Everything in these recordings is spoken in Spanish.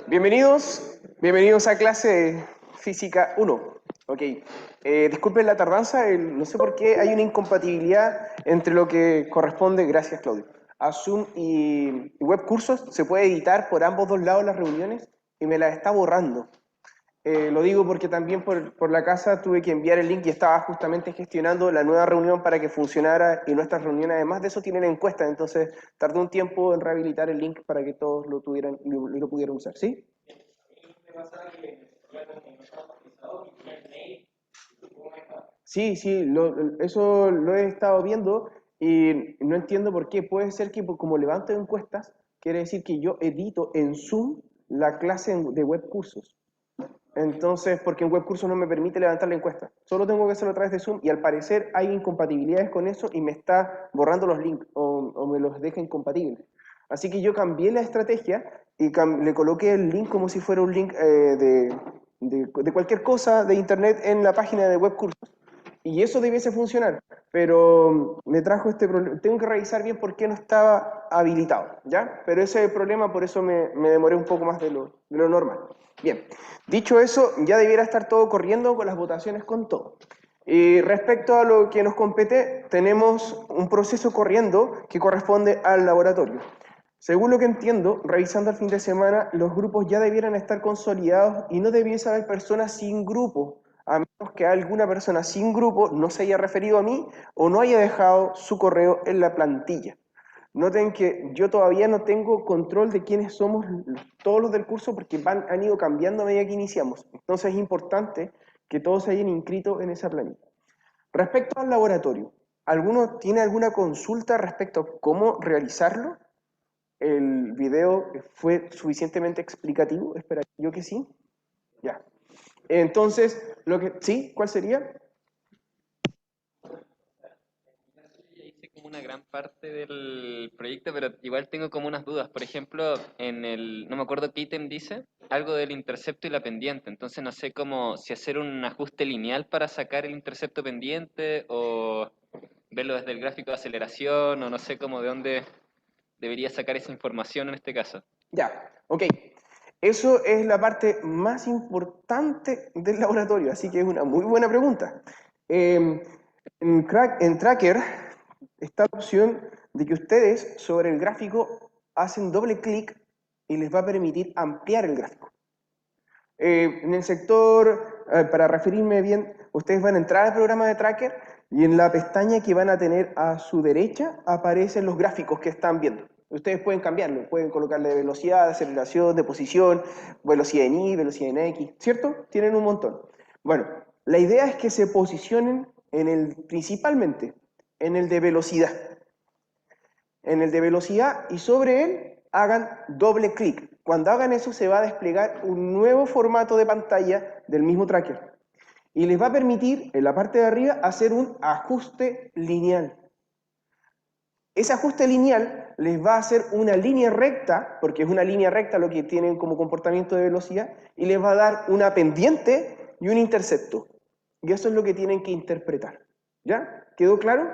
Bienvenidos a clase de Física 1. Ok, disculpen la tardanza, no sé por qué hay una incompatibilidad entre lo que corresponde, gracias Claudio, a Zoom y web cursos. Se puede editar por ambos dos lados las reuniones y me las está borrando. Lo digo porque también por la casa tuve que enviar el link y estaba justamente gestionando la nueva reunión para que funcionara, y nuestras reuniones además de eso tienen encuestas, entonces tardé un tiempo en rehabilitar el link para que todos lo tuvieran y lo pudieran usar, ¿sí? Sí, sí, eso lo he estado viendo y no entiendo por qué. Puede ser que como levanto encuestas, quiere decir que yo edito en Zoom la clase de web cursos. Entonces, porque en webcursos no me permite levantar la encuesta. Solo tengo que hacerlo a través de Zoom y al parecer hay incompatibilidades con eso y me está borrando los links o me los deja incompatibles. Así que yo cambié la estrategia y le coloqué el link como si fuera un link de cualquier cosa de internet en la página de webcursos. Y eso debiese funcionar, pero me trajo este problema. Tengo que revisar bien por qué no estaba habilitado, ¿ya? Pero ese es el problema, por eso me demoré un poco más de lo normal. Bien, dicho eso, ya debiera estar todo corriendo con las votaciones con todo. Y respecto a lo que nos compete, tenemos un proceso corriendo que corresponde al laboratorio. Según lo que entiendo, revisando el fin de semana, los grupos ya debieran estar consolidados y no debiese haber personas sin grupo, a menos que alguna persona sin grupo no se haya referido a mí o no haya dejado su correo en la plantilla. Noten que yo todavía no tengo control de quiénes somos todos los del curso porque han ido cambiando a medida que iniciamos. Entonces es importante que todos se hayan inscrito en esa planilla. Respecto al laboratorio, ¿alguno tiene alguna consulta respecto a cómo realizarlo? ¿El video fue suficientemente explicativo? Espera, yo que sí. Ya. Entonces, ¿sí? ¿Cuál sería? Ya hice como una gran parte del proyecto, pero igual tengo como unas dudas. Por ejemplo, no me acuerdo qué ítem dice, algo del intercepto y la pendiente. Entonces no sé cómo, si hacer un ajuste lineal para sacar el intercepto pendiente o verlo desde el gráfico de aceleración o no sé cómo de dónde debería sacar esa información en este caso. Ya, ok. Eso es la parte más importante del laboratorio, así que es una muy buena pregunta. Eh, en Tracker está la opción de que ustedes sobre el gráfico hacen doble clic y les va a permitir ampliar el gráfico. En el sector, para referirme bien, ustedes van a entrar al programa de Tracker y en la pestaña que van a tener a su derecha aparecen los gráficos que están viendo. Ustedes pueden cambiarlo, pueden colocarle velocidad, de aceleración, de posición, velocidad en Y, velocidad en X, ¿cierto? Tienen un montón. Bueno, la idea es que se posicionen principalmente en el de velocidad. En el de velocidad y sobre él hagan doble clic. Cuando hagan eso se va a desplegar un nuevo formato de pantalla del mismo tracker y les va a permitir en la parte de arriba hacer un ajuste lineal. Ese ajuste lineal les va a hacer una línea recta, porque es una línea recta lo que tienen como comportamiento de velocidad, y les va a dar una pendiente y un intercepto. Y eso es lo que tienen que interpretar. ¿Ya? ¿Quedó claro?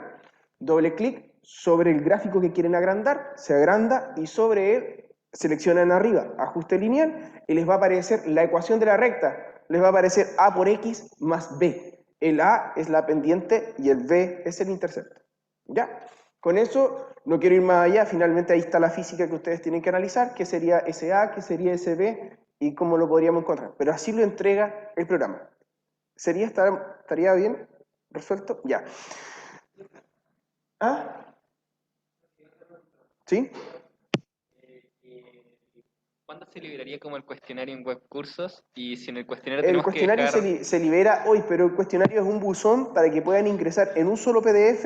Doble clic sobre el gráfico que quieren agrandar, se agranda y sobre él seleccionan arriba ajuste lineal y les va a aparecer la ecuación de la recta. Les va a aparecer A por X más B. El A es la pendiente y el B es el intercepto. ¿Ya? Con eso no quiero ir más allá, finalmente ahí está la física que ustedes tienen que analizar, qué sería ese A, qué sería ese B y cómo lo podríamos encontrar. Pero así lo entrega el programa. ¿Estaría bien resuelto? Ya. ¿Ah? ¿Sí? ¿Cuándo se liberaría como el cuestionario en web cursos? Y si en el cuestionario El tenemos que cuestionario dejar. se libera hoy, pero el cuestionario es un buzón para que puedan ingresar en un solo PDF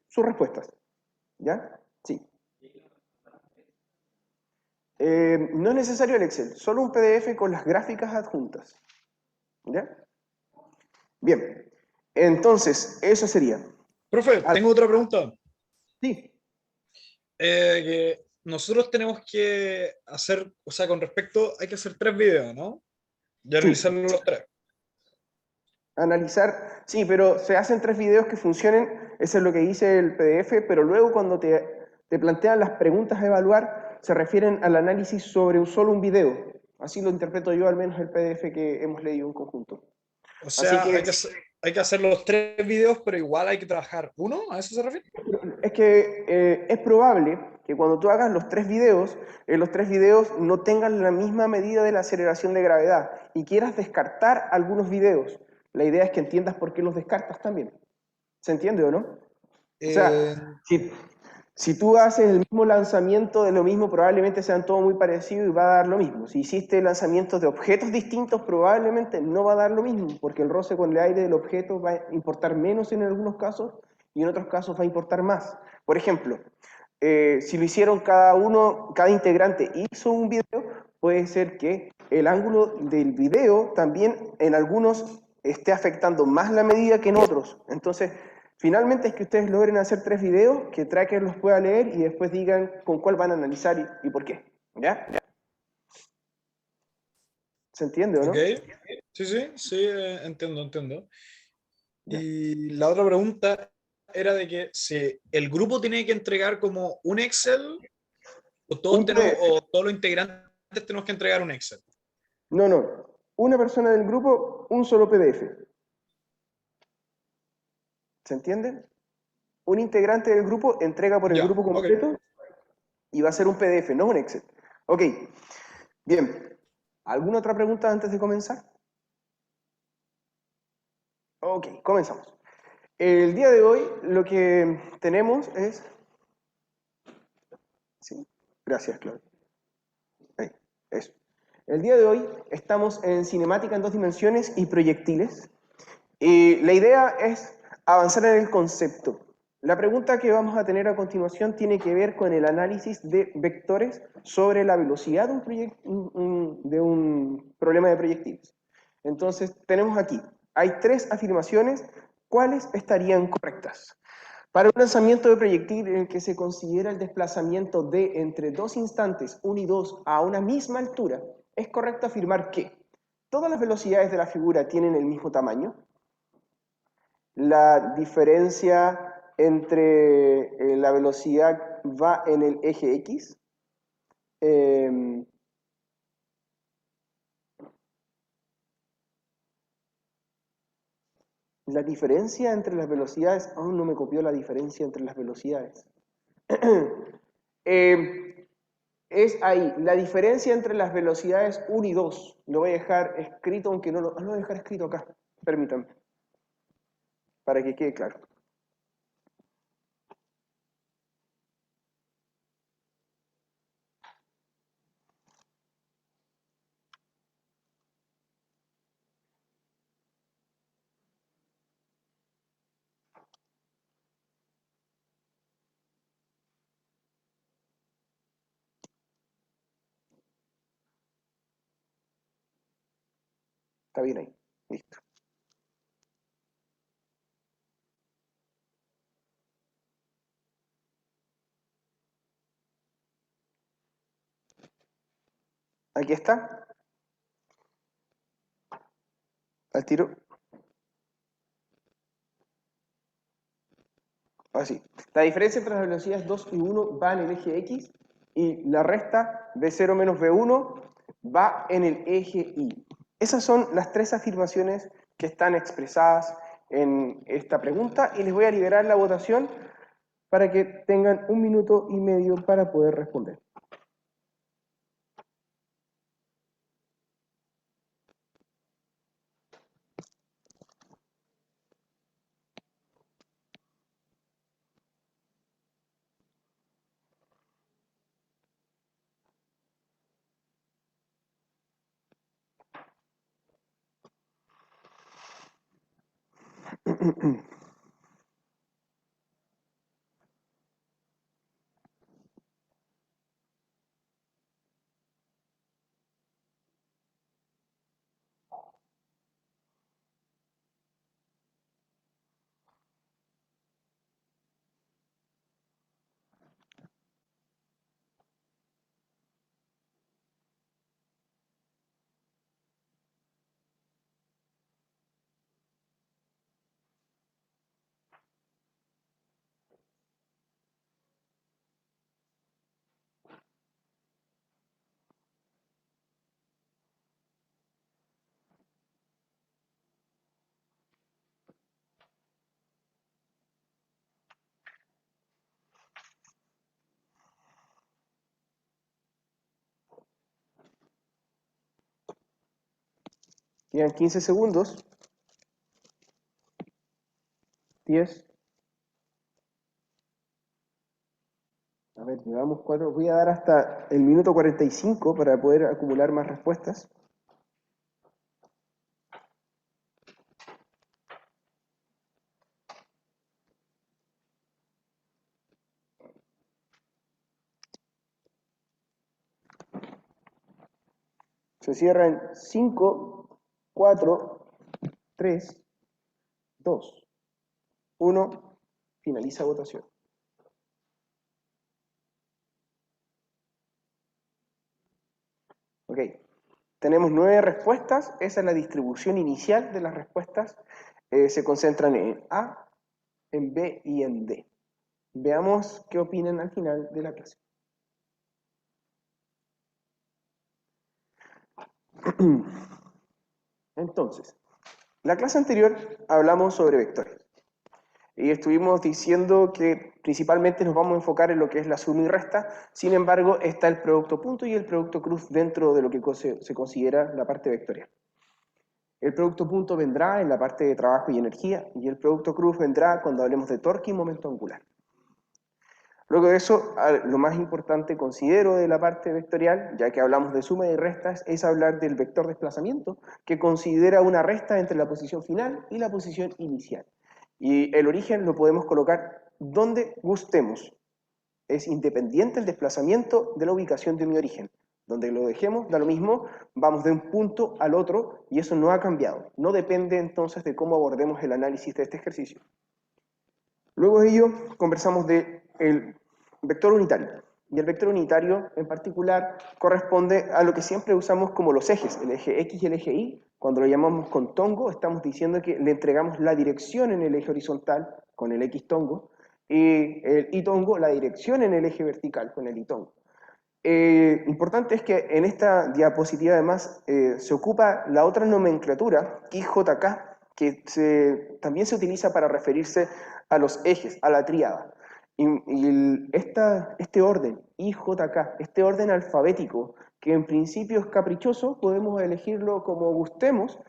sus respuestas. ¿Ya? Sí. No es necesario el Excel, solo un PDF con las gráficas adjuntas. ¿Ya? Bien. Entonces, eso sería. Profe, Al- tengo otra pregunta. Sí, Que nosotros tenemos que hacer, o sea, con respecto, hay que hacer 3 videos, ¿no? Y sí. analizarlos los tres. Analizar, sí, pero se hacen 3 videos que funcionen, eso es lo que dice el PDF, pero luego cuando te plantean las preguntas a evaluar, se refieren al análisis sobre solo un video. Así lo interpreto yo, al menos el PDF que hemos leído en conjunto. O Así sea, que hay que hacer los 3 videos, pero igual hay que trabajar uno, ¿a eso se refiere? es que es probable que cuando tú hagas los tres videos no tengan la misma medida de la aceleración de gravedad y quieras descartar algunos videos. La idea es que entiendas por qué los descartas también. ¿Se entiende o no? O sea, Eh, si, si tú haces el mismo lanzamiento de lo mismo, probablemente sean todo muy parecido y va a dar lo mismo. Si hiciste lanzamientos de objetos distintos, probablemente no va a dar lo mismo, porque el roce con el aire del objeto va a importar menos en algunos casos y en otros casos va a importar más. Por ejemplo, si lo hicieron cada integrante hizo un video, puede ser que el ángulo del video también en algunos esté afectando más la medida que en otros. Entonces, finalmente es que ustedes logren hacer 3 videos, que Tracker los pueda leer y después digan con cuál van a analizar y por qué. ¿Ya? ¿Se entiende o ok, no? sí, entiendo. Y la otra pregunta era de que si el grupo tiene que entregar como un Excel o Un PDF. o todos los integrantes tenemos que entregar un Excel. No, no. Una persona del grupo, un solo PDF. ¿Se entiende? Un integrante del grupo entrega por el Ya, grupo ok. completo y va a ser un PDF, no un Excel. Ok, bien. ¿Alguna otra pregunta antes de comenzar? Ok, comenzamos. El día de hoy lo que tenemos es... Sí, gracias, Claudio. Ahí, eso. El día de hoy estamos en cinemática en 2 dimensiones y proyectiles. Y la idea es avanzar en el concepto. La pregunta que vamos a tener a continuación tiene que ver con el análisis de vectores sobre la velocidad de de un problema de proyectiles. Entonces, tenemos aquí, hay 3 afirmaciones, ¿cuáles estarían correctas? Para un lanzamiento de proyectil en el que se considera el desplazamiento de entre 2 instantes, 1 y 2, a una misma altura, es correcto afirmar que todas las velocidades de la figura tienen el mismo tamaño, la diferencia entre la velocidad va en el eje X. Eh, la diferencia entre las velocidades, aún no me copió la diferencia entre las velocidades. Eh, es ahí, la diferencia entre las velocidades 1 y 2. Lo voy a dejar escrito, aunque no lo voy a dejar escrito acá. Permítanme, para que quede claro. Está bien ahí. Listo. Aquí está. Al tiro. Así. La diferencia entre las velocidades 2 y 1 va en el eje X y la resta V0 menos V1 va en el eje Y. Esas son las 3 afirmaciones que están expresadas en esta pregunta y les voy a liberar la votación para que tengan 1 minuto y medio para poder responder. Quedan 15 segundos. 10. A ver, llevamos 4. Voy a dar hasta el minuto 45 para poder acumular más respuestas. Se cierran 5, 4, 3, 2, 1. Finaliza votación. Ok. Tenemos 9 respuestas. Esa es la distribución inicial de las respuestas. Se concentran en A, en B y en D. Veamos qué opinan al final de la clase. Entonces, la clase anterior hablamos sobre vectores. Y estuvimos diciendo que principalmente nos vamos a enfocar en lo que es la suma y resta. Sin embargo, está el producto punto y el producto cruz dentro de lo que se considera la parte vectorial. El producto punto vendrá en la parte de trabajo y energía, y el producto cruz vendrá cuando hablemos de torque y momento angular. Luego de eso, lo más importante considero de la parte vectorial, ya que hablamos de suma y restas, es hablar del vector desplazamiento, que considera una resta entre la posición final y la posición inicial. Y el origen lo podemos colocar donde gustemos. Es independiente el desplazamiento de la ubicación de mi origen. Donde lo dejemos, da lo mismo, vamos de un punto al otro y eso no ha cambiado. No depende entonces de cómo abordemos el análisis de este ejercicio. Luego de ello, conversamos del vector unitario. Y el vector unitario, en particular, corresponde a lo que siempre usamos como los ejes, el eje X y el eje Y. Cuando lo llamamos con tongo, estamos diciendo que le entregamos la dirección en el eje horizontal, con el X tongo, y el Y tongo, la dirección en el eje vertical, con el Y tongo. Importante es que en esta diapositiva además se ocupa la otra nomenclatura, IJK, que también se utiliza para referirse a los ejes, a la tríada. Este orden, IJK, este orden alfabético, que en principio es caprichoso, podemos elegirlo como gustemos.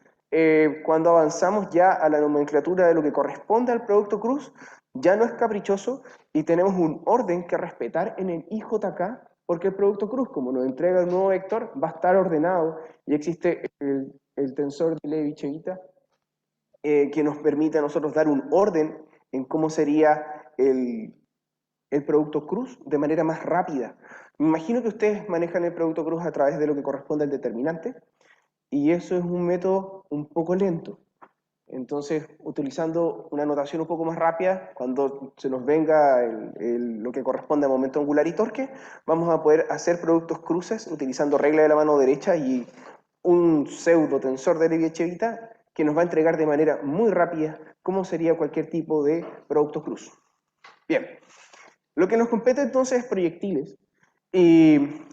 Cuando avanzamos ya a la nomenclatura de lo que corresponde al producto cruz, ya no es caprichoso y tenemos un orden que respetar en el IJK, porque el producto cruz, como nos entrega un nuevo vector, va a estar ordenado y existe el tensor de Levi-Cevita que nos permite a nosotros dar un orden en cómo sería el producto cruz de manera más rápida. Me imagino que ustedes manejan el producto cruz a través de lo que corresponde al determinante y eso es un método un poco lento. Entonces, utilizando una notación un poco más rápida, cuando se nos venga lo que corresponde a momento angular y torque, vamos a poder hacer productos cruces utilizando regla de la mano derecha y un pseudo tensor de Levi-Cevita que nos va a entregar de manera muy rápida cómo sería cualquier tipo de producto cruz. Bien, lo que nos compete entonces es proyectiles. Y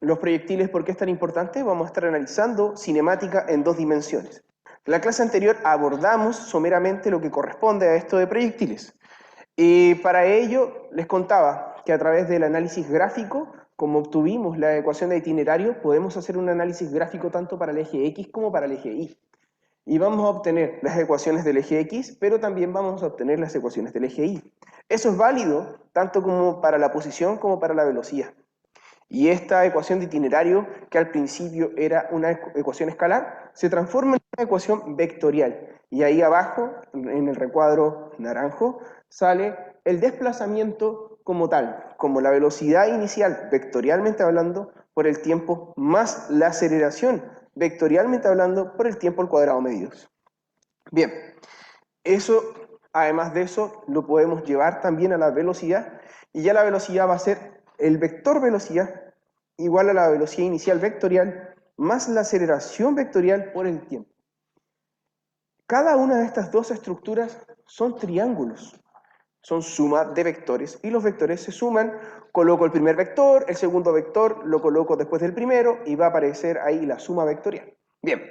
los proyectiles, ¿por qué es tan importante? Vamos a estar analizando cinemática en 2 dimensiones. En la clase anterior abordamos someramente lo que corresponde a esto de proyectiles. Y para ello les contaba que a través del análisis gráfico, como obtuvimos la ecuación de itinerario, podemos hacer un análisis gráfico tanto para el eje X como para el eje Y. Y vamos a obtener las ecuaciones del eje X, pero también vamos a obtener las ecuaciones del eje Y. Eso es válido tanto como para la posición como para la velocidad. Y esta ecuación de itinerario, que al principio era una ecuación escalar, se transforma en una ecuación vectorial. Y ahí abajo, en el recuadro naranjo, sale el desplazamiento como tal, como la velocidad inicial, vectorialmente hablando, por el tiempo, más la aceleración, vectorialmente hablando, por el tiempo al cuadrado medidos. Bien, eso, además de eso, lo podemos llevar también a la velocidad, y ya la velocidad va a ser el vector velocidad igual a la velocidad inicial vectorial más la aceleración vectorial por el tiempo. Cada una de estas dos estructuras son triángulos, son suma de vectores, y los vectores se suman, coloco el primer vector, el segundo vector lo coloco después del primero, y va a aparecer ahí la suma vectorial. Bien,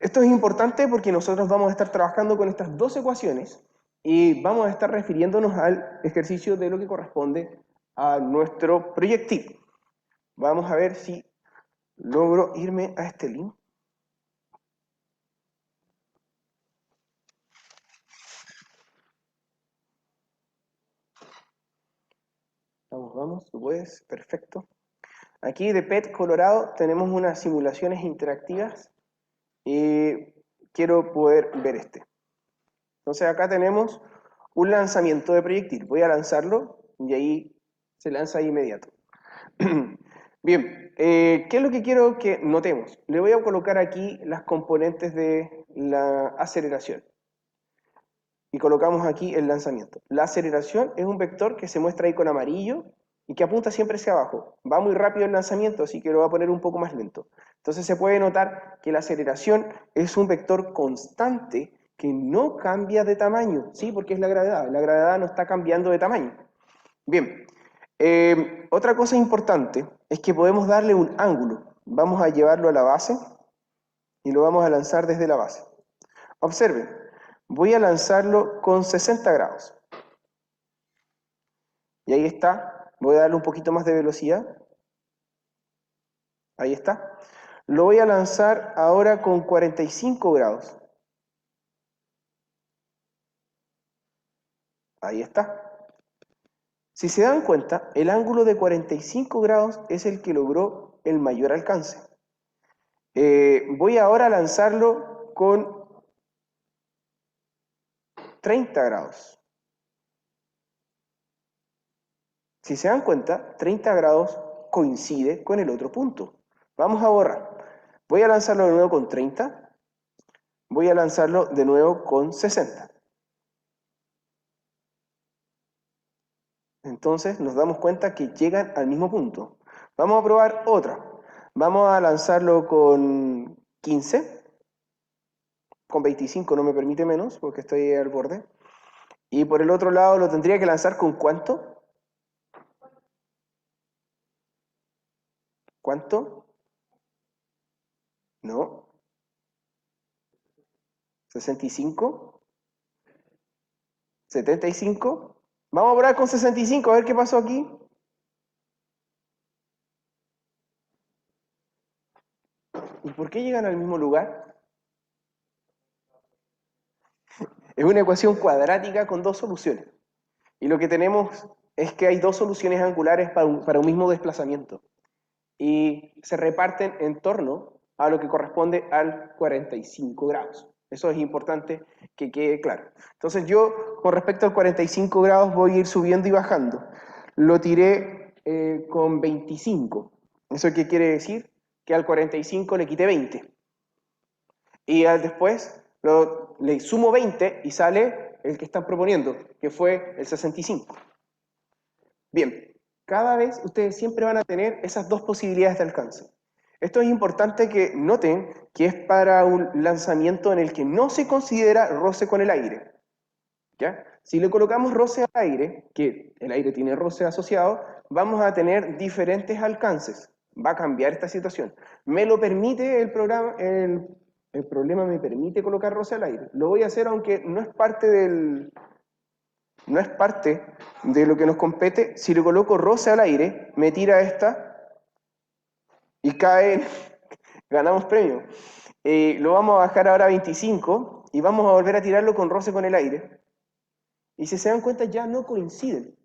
esto es importante porque nosotros vamos a estar trabajando con estas dos ecuaciones, y vamos a estar refiriéndonos al ejercicio de lo que corresponde a nuestro proyectil. Vamos a ver si logro irme a este link. Vamos, tú puedes, perfecto. Aquí de PET Colorado tenemos unas simulaciones interactivas y quiero poder ver este. Entonces acá tenemos un lanzamiento de proyectil. Voy a lanzarlo y ahí se lanza de inmediato. Bien, ¿qué es lo que quiero que notemos? Le voy a colocar aquí las componentes de la aceleración. Y colocamos aquí el lanzamiento. La aceleración es un vector que se muestra ahí con amarillo y que apunta siempre hacia abajo. Va muy rápido el lanzamiento, así que lo voy a poner un poco más lento. Entonces se puede notar que la aceleración es un vector constante que no cambia de tamaño, ¿sí? Porque es la gravedad. La gravedad no está cambiando de tamaño. Bien, otra cosa importante es que podemos darle un ángulo. Vamos a llevarlo a la base y lo vamos a lanzar desde la base. Observen, voy a lanzarlo con 60 grados. Y ahí está, voy a darle un poquito más de velocidad. Ahí está. Lo voy a lanzar ahora con 45 grados. Ahí está. Si se dan cuenta, el ángulo de 45 grados es el que logró el mayor alcance. Voy ahora a lanzarlo con 30 grados. Si se dan cuenta, 30 grados coincide con el otro punto. Vamos a borrar. Voy a lanzarlo de nuevo con 30. Voy a lanzarlo de nuevo con 60. Entonces nos damos cuenta que llegan al mismo punto. Vamos a probar otra. Vamos a lanzarlo con 15. Con 25 no me permite menos porque estoy al borde. Y por el otro lado lo tendría que lanzar con ¿cuánto? ¿Cuánto? No. 65. 75. Vamos a probar con 65, a ver qué pasó aquí. ¿Y por qué llegan al mismo lugar? Es una ecuación cuadrática con dos soluciones. Y lo que tenemos es que hay dos soluciones angulares para un mismo desplazamiento. Y se reparten en torno a lo que corresponde al 45 grados. Eso es importante que quede claro. Entonces yo, con respecto al 45 grados, voy a ir subiendo y bajando. Lo tiré con 25. ¿Eso qué quiere decir? Que al 45 le quité 20. Y después le sumo 20 y sale el que están proponiendo, que fue el 65. Bien, cada vez ustedes siempre van a tener esas dos posibilidades de alcance. Esto es importante que noten que es para un lanzamiento en el que no se considera roce con el aire. ¿Ya? Si le colocamos roce al aire, que el aire tiene roce asociado, vamos a tener diferentes alcances. Va a cambiar esta situación. ¿Me lo permite el programa? El problema me permite colocar roce al aire. Lo voy a hacer aunque no es parte de lo que nos compete. Si le coloco roce al aire, me tira esta y cae, ganamos premio. Lo vamos a bajar ahora a 25 y vamos a volver a tirarlo con roce con el aire. Y si se dan cuenta ya no coinciden.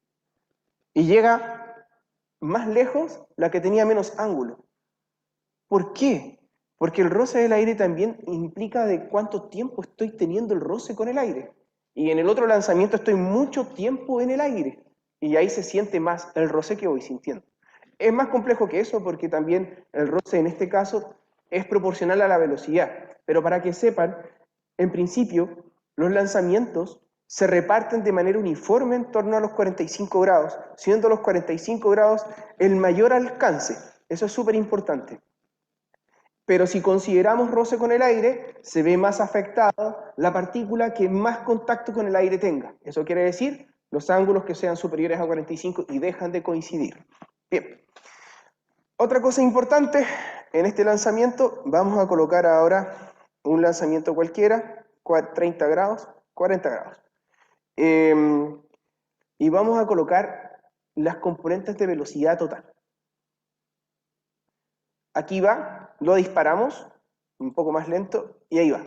Y llega más lejos la que tenía menos ángulo. ¿Por qué? Porque el roce del aire también implica de cuánto tiempo estoy teniendo el roce con el aire. Y en el otro lanzamiento estoy mucho tiempo en el aire. Y ahí se siente más el roce que voy sintiendo. Es más complejo que eso porque también el roce en este caso es proporcional a la velocidad. Pero para que sepan, en principio, los lanzamientos se reparten de manera uniforme en torno a los 45 grados, siendo los 45 grados el mayor alcance. Eso es súper importante. Pero si consideramos roce con el aire, se ve más afectada la partícula que más contacto con el aire tenga. Eso quiere decir los ángulos que sean superiores a 45 y dejan de coincidir. Bien. Otra cosa importante, en este lanzamiento vamos a colocar ahora un lanzamiento cualquiera, 30 grados, 40 grados. Y vamos a colocar las componentes de velocidad total. Aquí va, lo disparamos, un poco más lento, y ahí va.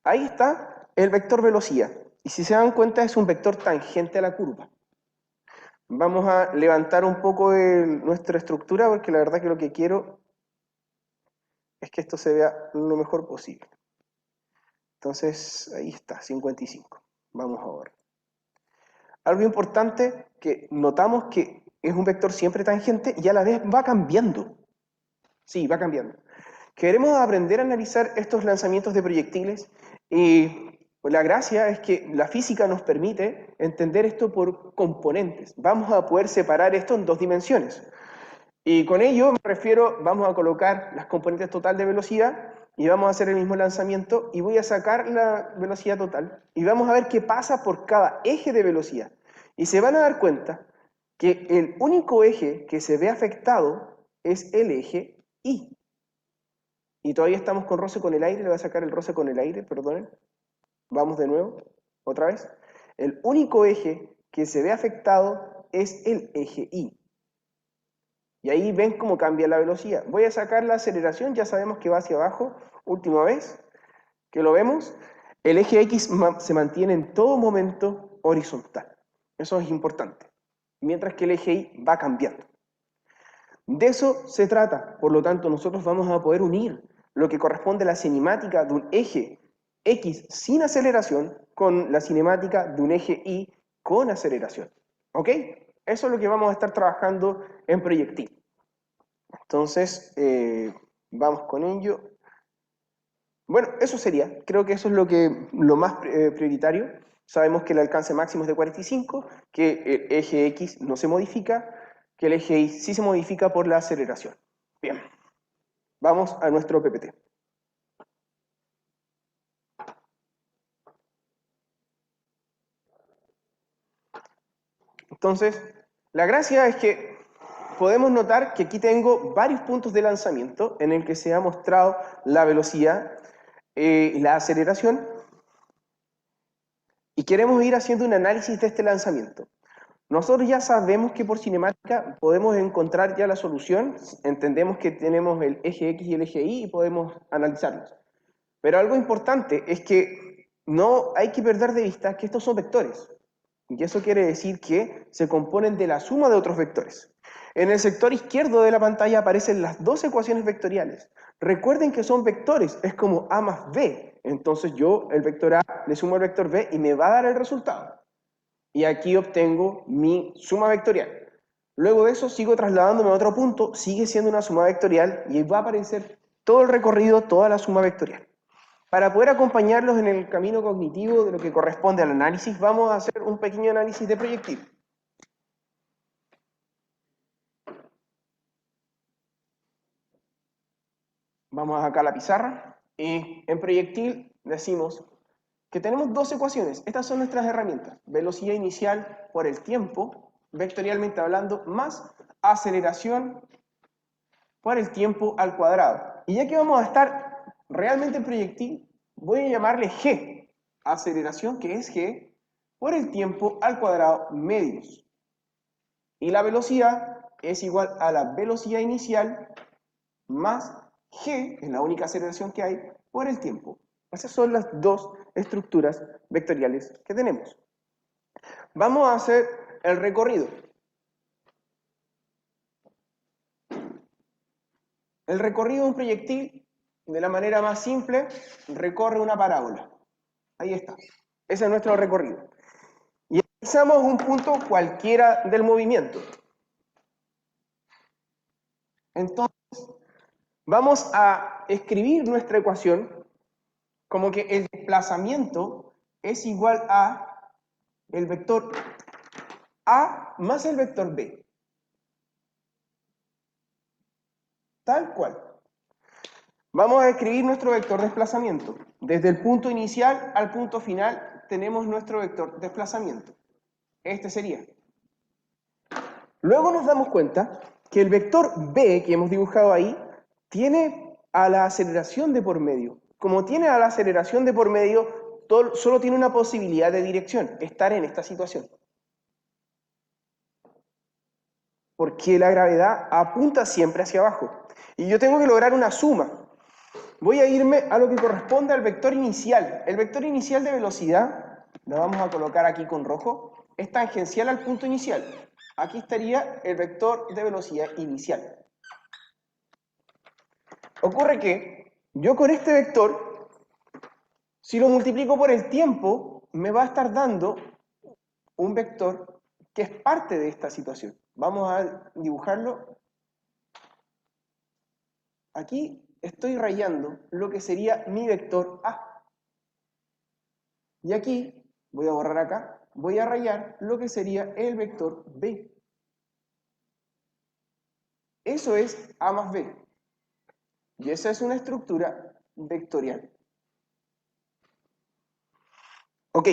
Ahí está el vector velocidad. Y si se dan cuenta es un vector tangente a la curva. Vamos a levantar un poco nuestra estructura, porque la verdad que lo que quiero es que esto se vea lo mejor posible. Entonces, ahí está, 55. Vamos ahora. Algo importante que notamos que es un vector siempre tangente y a la vez va cambiando. Sí, va cambiando. Queremos aprender a analizar estos lanzamientos de proyectiles y pues, la gracia es que la física nos permite entender esto por componentes. Vamos a poder separar esto en dos dimensiones. Y con ello me refiero, vamos a colocar las componentes total de velocidad y vamos a hacer el mismo lanzamiento y voy a sacar la velocidad total y vamos a ver qué pasa por cada eje de velocidad. Y se van a dar cuenta que el único eje que se ve afectado es el eje Y. Y todavía estamos con roce con el aire, le voy a sacar el roce con el aire, perdonen. Vamos de nuevo, otra vez. El único eje que se ve afectado es el eje Y. Y ahí ven cómo cambia la velocidad. Voy a sacar la aceleración, ya sabemos que va hacia abajo. Última vez que lo vemos, el eje X se mantiene en todo momento horizontal. Eso es importante. Mientras que el eje Y va cambiando. De eso se trata. Por lo tanto, nosotros vamos a poder unir lo que corresponde a la cinemática de un eje X sin aceleración con la cinemática de un eje Y con aceleración. ¿Ok? Eso es lo que vamos a estar trabajando en proyectil. Entonces, vamos con ello. Bueno, eso sería. Creo que eso es lo más prioritario. Sabemos que el alcance máximo es de 45, que el eje X no se modifica, que el eje Y sí se modifica por la aceleración. Bien, vamos a nuestro PPT. Entonces, la gracia es que podemos notar que aquí tengo varios puntos de lanzamiento en el que se ha mostrado la velocidad y la aceleración y queremos ir haciendo un análisis de este lanzamiento. Nosotros ya sabemos que por cinemática podemos encontrar ya la solución, entendemos que tenemos el eje X y el eje Y y podemos analizarlos. Pero algo importante es que no hay que perder de vista que estos son vectores. Y eso quiere decir que se componen de la suma de otros vectores. En el sector izquierdo de la pantalla aparecen las dos ecuaciones vectoriales. Recuerden que son vectores, es como A más B. Entonces yo, el vector A, le sumo el vector B y me va a dar el resultado. Y aquí obtengo mi suma vectorial. Luego de eso sigo trasladándome a otro punto, sigue siendo una suma vectorial y va a aparecer todo el recorrido, toda la suma vectorial. Para poder acompañarlos en el camino cognitivo de lo que corresponde al análisis, vamos a hacer un pequeño análisis de proyectil. Vamos acá a la pizarra y en proyectil decimos que tenemos dos ecuaciones. Estas son nuestras herramientas. Velocidad inicial por el tiempo, vectorialmente hablando, más aceleración por el tiempo al cuadrado. Y ya que vamos a estar realmente en proyectil, voy a llamarle G, aceleración que es G, por el tiempo al cuadrado medios. Y la velocidad es igual a la velocidad inicial más G, que es la única aceleración que hay, por el tiempo. Esas son las dos estructuras vectoriales que tenemos. Vamos a hacer el recorrido. El recorrido de un proyectil, de la manera más simple, recorre una parábola. Ahí está. Ese es nuestro recorrido. Y analizamos un punto cualquiera del movimiento. Entonces, vamos a escribir nuestra ecuación como que el desplazamiento es igual a el vector A más el vector B. Tal cual. Vamos a escribir nuestro vector desplazamiento. Desde el punto inicial al punto final tenemos nuestro vector desplazamiento. Este sería. Luego nos damos cuenta que el vector B que hemos dibujado ahí tiene a la aceleración de por medio. Como tiene a la aceleración de por medio, solo tiene una posibilidad de dirección, estar en esta situación. Porque la gravedad apunta siempre hacia abajo. Y yo tengo que lograr una suma. Voy a irme a lo que corresponde al vector inicial. El vector inicial de velocidad, lo vamos a colocar aquí con rojo, es tangencial al punto inicial. aquí estaría el vector de velocidad inicial. Ocurre que yo con este vector, si lo multiplico por el tiempo, me va a estar dando un vector que es parte de esta situación. Vamos a dibujarlo. Aquí estoy rayando lo que sería mi vector A. Y aquí, voy a borrar acá, voy a rayar lo que sería el vector B. Eso es A más B. Y esa es una estructura vectorial. Ok,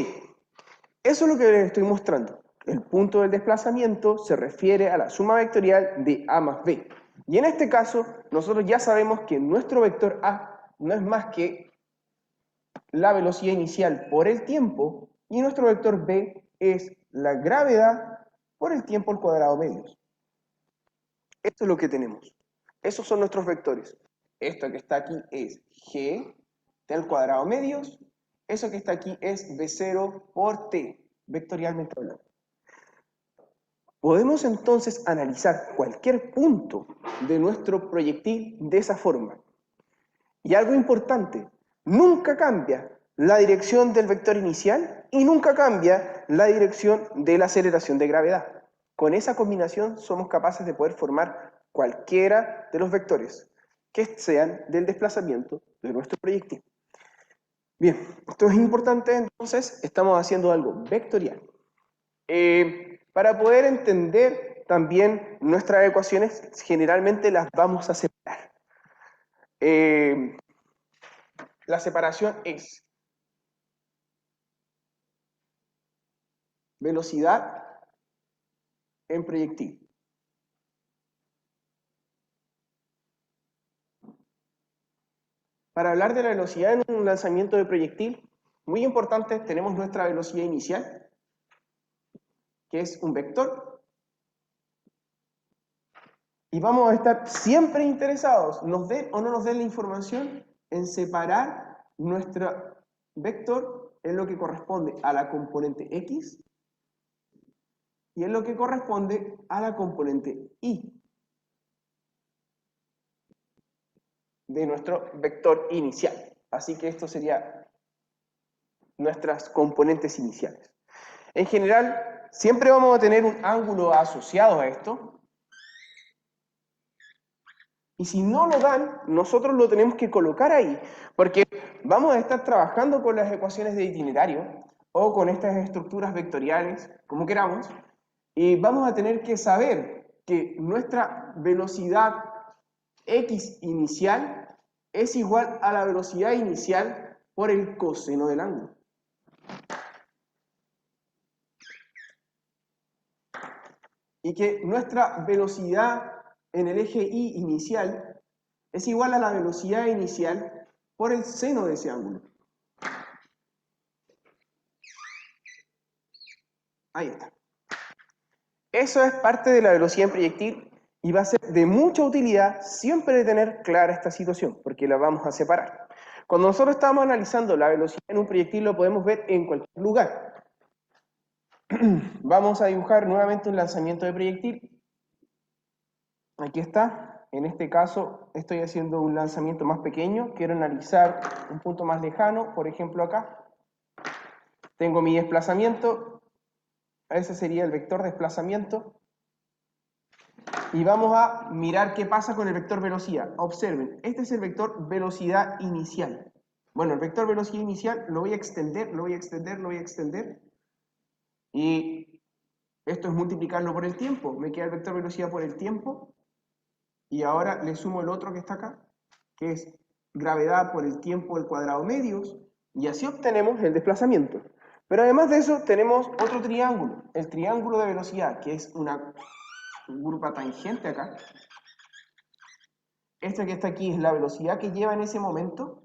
eso es lo que les estoy mostrando. El punto del desplazamiento se refiere a la suma vectorial de A más B. Y en este caso, nosotros ya sabemos que nuestro vector A no es más que la velocidad inicial por el tiempo, y nuestro vector B es la gravedad por el tiempo al cuadrado medios. Esto es lo que tenemos. Esos son nuestros vectores. Esto que está aquí es G t al cuadrado medios. Eso que está aquí es B0 por T, vectorialmente hablando. Podemos entonces analizar cualquier punto de nuestro proyectil de esa forma. Y algo importante, nunca cambia la dirección del vector inicial y nunca cambia la dirección de la aceleración de gravedad. Con esa combinación somos capaces de poder formar cualquiera de los vectores que sean del desplazamiento de nuestro proyectil. Bien, esto es importante, entonces estamos haciendo algo vectorial. Para poder entender también nuestras ecuaciones, generalmente las vamos a separar. La separación es velocidad en proyectil. Para hablar de la velocidad en un lanzamiento de proyectil, muy importante, tenemos nuestra velocidad inicial, que es un vector. Y vamos a estar siempre interesados, nos den o no nos den la información, en separar nuestro vector en lo que corresponde a la componente X y en lo que corresponde a la componente Y de nuestro vector inicial. Así que esto sería nuestras componentes iniciales. En general, siempre vamos a tener un ángulo asociado a esto. Y si no lo dan, nosotros lo tenemos que colocar ahí, porque vamos a estar trabajando con las ecuaciones de itinerario o con estas estructuras vectoriales, como queramos, y vamos a tener que saber que nuestra velocidad x inicial es igual a la velocidad inicial por el coseno del ángulo. Y que nuestra velocidad en el eje Y inicial es igual a la velocidad inicial por el seno de ese ángulo. Ahí está. Eso es parte de la velocidad en proyectil y va a ser de mucha utilidad siempre tener clara esta situación, porque la vamos a separar. Cuando nosotros estamos analizando la velocidad en un proyectil lo podemos ver en cualquier lugar. Vamos a dibujar nuevamente un lanzamiento de proyectil. Aquí está. En este caso estoy haciendo un lanzamiento más pequeño. Quiero analizar un punto más lejano, por ejemplo acá. Tengo mi desplazamiento. Ese sería el vector desplazamiento. Y vamos a mirar qué pasa con el vector velocidad. Observen, este es el vector velocidad inicial. Bueno, el vector velocidad inicial lo voy a extender, lo voy a extender, lo voy a extender. Y esto es multiplicarlo por el tiempo. Me queda el vector velocidad por el tiempo. Y ahora le sumo el otro que está acá, que es gravedad por el tiempo al cuadrado medios. Y así obtenemos el desplazamiento. Pero además de eso tenemos otro triángulo, el triángulo de velocidad, que es una curva tangente acá. Esta que está aquí es la velocidad que lleva en ese momento.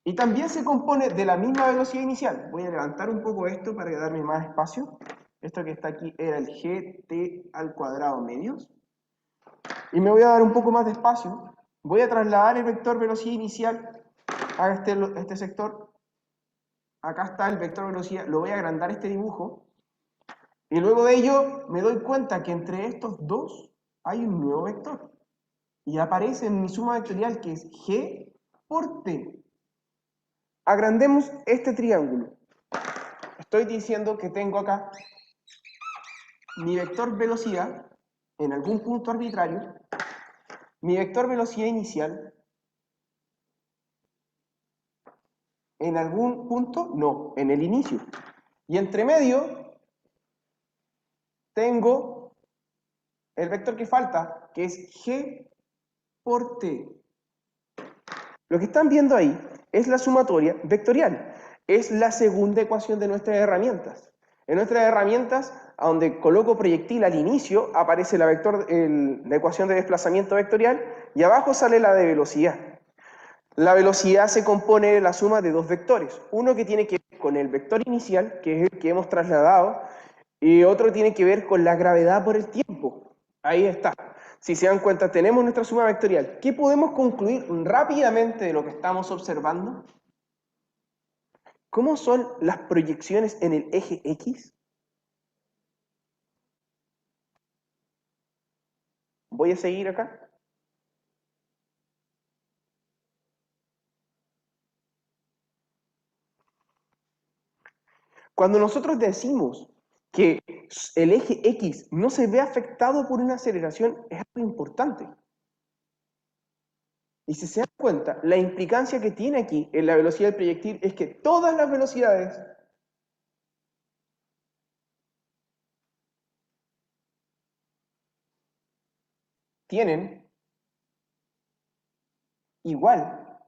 Y también se compone de la misma velocidad inicial. Voy a levantar un poco esto para darme más espacio. Esto que está aquí era el gt al cuadrado medios. Y me voy a dar un poco más de espacio. Voy a trasladar el vector velocidad inicial a este sector. Acá está el vector velocidad. Lo voy a agrandar este dibujo. Y luego de ello me doy cuenta que entre estos dos hay un nuevo vector. Y aparece en mi suma vectorial que es G por T. Agrandemos este triángulo. Estoy diciendo que tengo acá mi vector velocidad en algún punto arbitrario, mi vector velocidad inicial en algún punto, no, en el inicio. Y entre medio tengo el vector que falta, que es G por T. Lo que están viendo ahí es la sumatoria vectorial. Es la segunda ecuación de nuestras herramientas. En nuestras herramientas, a donde coloco proyectil al inicio, aparece la ecuación de desplazamiento vectorial y abajo sale la de velocidad. La velocidad se compone de la suma de dos vectores. Uno que tiene que ver con el vector inicial, que es el que hemos trasladado, y otro tiene que ver con la gravedad por el tiempo. Ahí está. Si se dan cuenta, tenemos nuestra suma vectorial. ¿Qué podemos concluir rápidamente de lo que estamos observando? ¿Cómo son las proyecciones en el eje X? Voy a seguir acá. Cuando nosotros decimos que el eje X no se ve afectado por una aceleración, es algo importante. Y si se dan cuenta, la implicancia que tiene aquí en la velocidad del proyectil es que todas las velocidades tienen igual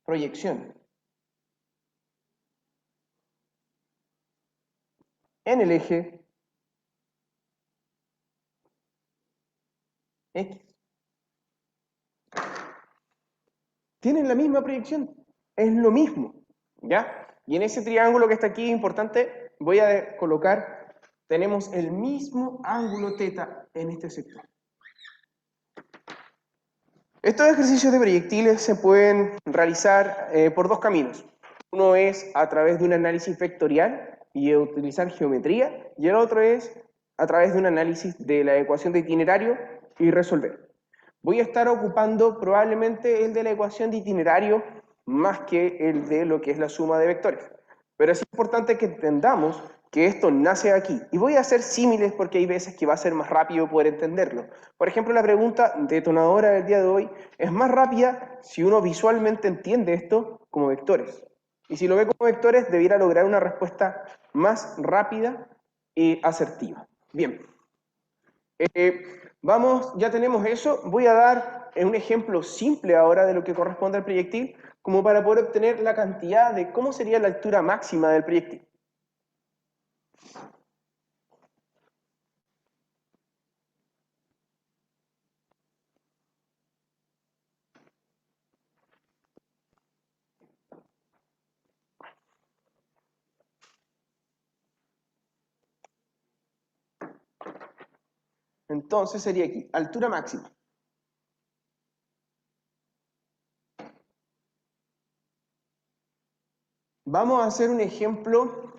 proyección en el eje X. Tienen la misma proyección, es lo mismo, ¿ya? Y en ese triángulo que está aquí, importante, voy a colocar, tenemos el mismo ángulo θ en este sector. Estos ejercicios de proyectiles se pueden realizar por dos caminos. Uno es a través de un análisis vectorial y utilizar geometría, y el otro es a través de un análisis de la ecuación de itinerario y resolver. Voy a estar ocupando probablemente el de la ecuación de itinerario más que el de lo que es la suma de vectores. Pero es importante que entendamos que esto nace aquí. Y voy a hacer símiles porque hay veces que va a ser más rápido poder entenderlo. Por ejemplo, la pregunta detonadora del día de hoy es más rápida si uno visualmente entiende esto como vectores. Y si lo ve como vectores, debiera lograr una respuesta más rápida y asertiva. Bien. Vamos, ya tenemos eso. Voy a dar un ejemplo simple ahora de lo que corresponde al proyectil, como para poder obtener la cantidad de cómo sería la altura máxima del proyectil. Entonces sería aquí, altura máxima. Vamos a hacer un ejemplo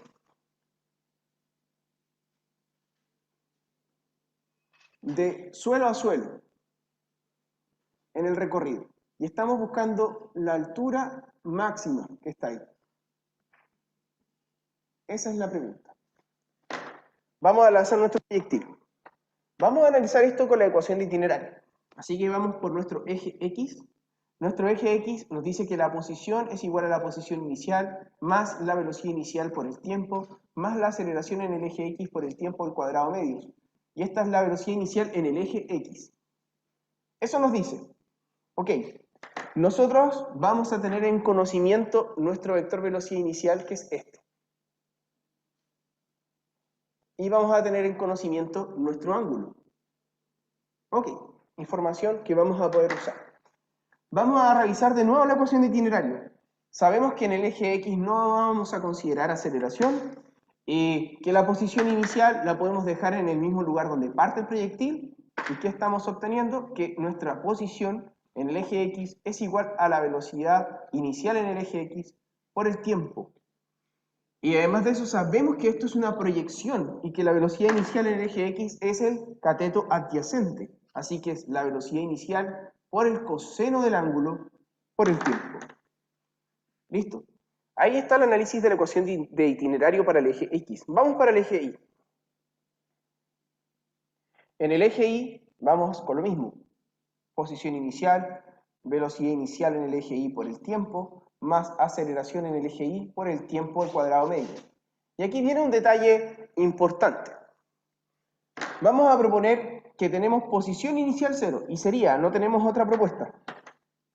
de suelo a suelo en el recorrido. Y estamos buscando la altura máxima que está ahí. Esa es la pregunta. Vamos a lanzar nuestro proyectil. Vamos a analizar esto con la ecuación de itinerario. Así que vamos por nuestro eje X. Nuestro eje X nos dice que la posición es igual a la posición inicial más la velocidad inicial por el tiempo más la aceleración en el eje X por el tiempo al cuadrado medios. Y esta es la velocidad inicial en el eje X. Eso nos dice, ok, nosotros vamos a tener en conocimiento nuestro vector velocidad inicial, que es este. Y vamos a tener en conocimiento nuestro ángulo. Ok, información que vamos a poder usar. Vamos a revisar de nuevo la ecuación de itinerario. Sabemos que en el eje X no vamos a considerar aceleración y que la posición inicial la podemos dejar en el mismo lugar donde parte el proyectil. ¿Y qué estamos obteniendo? Que nuestra posición en el eje X es igual a la velocidad inicial en el eje X por el tiempo. Y además de eso sabemos que esto es una proyección y que la velocidad inicial en el eje X es el cateto adyacente. Así que es la velocidad inicial por el coseno del ángulo por el tiempo. ¿Listo? Ahí está el análisis de la ecuación de itinerario para el eje X. Vamos para el eje Y. En el eje Y vamos con lo mismo. Posición inicial, velocidad inicial en el eje Y por el tiempo, más aceleración en el eje Y por el tiempo al cuadrado medio. Y aquí viene un detalle importante. Vamos a proponer que tenemos posición inicial 0, y sería, no tenemos otra propuesta.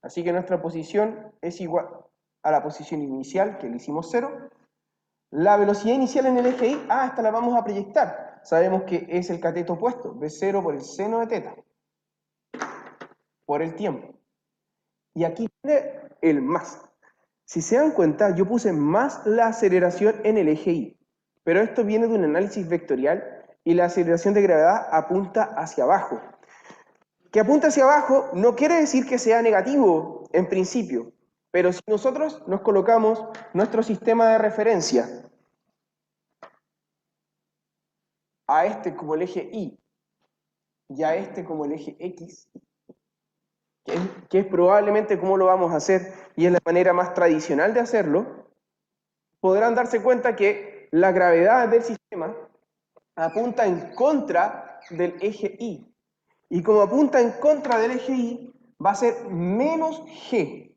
Así que nuestra posición es igual a la posición inicial, que le hicimos 0. La velocidad inicial en el eje Y, esta la vamos a proyectar. Sabemos que es el cateto opuesto, V0 por el seno de teta, por el tiempo. Y aquí viene el más. Si se dan cuenta, yo puse más la aceleración en el eje Y, pero esto viene de un análisis vectorial y la aceleración de gravedad apunta hacia abajo. Que apunta hacia abajo no quiere decir que sea negativo en principio, pero si nosotros nos colocamos nuestro sistema de referencia a este como el eje Y y a este como el eje X, que es probablemente cómo lo vamos a hacer y es la manera más tradicional de hacerlo, podrán darse cuenta que la gravedad del sistema apunta en contra del eje Y. Y como apunta en contra del eje Y, va a ser menos g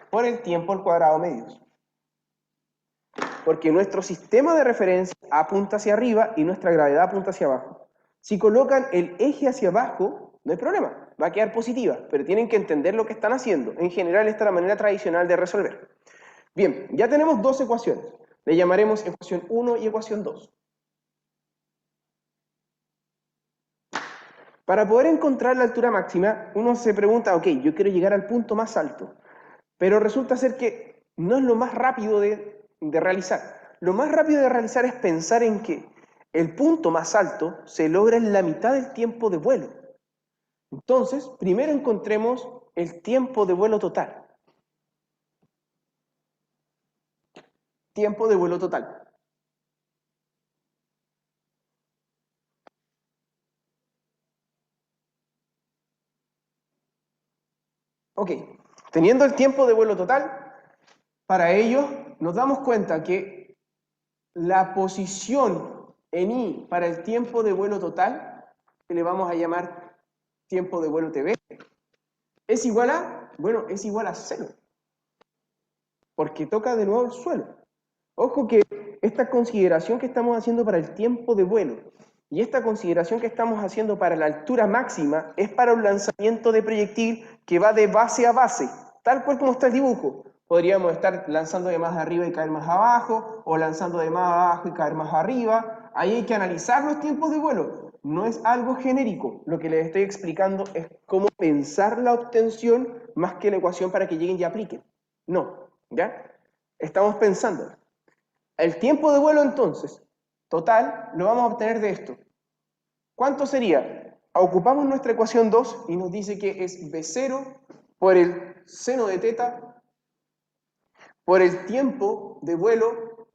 por el tiempo al cuadrado medios. Porque nuestro sistema de referencia apunta hacia arriba y nuestra gravedad apunta hacia abajo. Si colocan el eje hacia abajo, no hay problema, va a quedar positiva, pero tienen que entender lo que están haciendo. En general, esta es la manera tradicional de resolver. Bien, ya tenemos dos ecuaciones. Le llamaremos ecuación 1 y ecuación 2. Para poder encontrar la altura máxima, uno se pregunta, ok, yo quiero llegar al punto más alto, pero resulta ser que no es lo más rápido de realizar. Lo más rápido de realizar es pensar en que el punto más alto se logra en la mitad del tiempo de vuelo. Entonces, primero encontremos el tiempo de vuelo total. Tiempo de vuelo total. Ok, teniendo el tiempo de vuelo total, para ello nos damos cuenta que la posición en Y para el tiempo de vuelo total, que le vamos a llamar tiempo de vuelo TB, es igual a, bueno, es igual a 0, porque toca de nuevo el suelo. Ojo que esta consideración que estamos haciendo para el tiempo de vuelo y esta consideración que estamos haciendo para la altura máxima es para un lanzamiento de proyectil que va de base a base, tal cual como está el dibujo. Podríamos estar lanzando de más arriba y caer más abajo, o lanzando de más abajo y caer más arriba. Ahí hay que analizar los tiempos de vuelo. No es algo genérico. Lo que les estoy explicando es cómo pensar la obtención más que la ecuación para que lleguen y apliquen. No, ¿ya? Estamos pensando. El tiempo de vuelo entonces, total, lo vamos a obtener de esto. ¿Cuánto sería? Ocupamos nuestra ecuación 2 y nos dice que es V0 por el seno de teta por el tiempo de vuelo.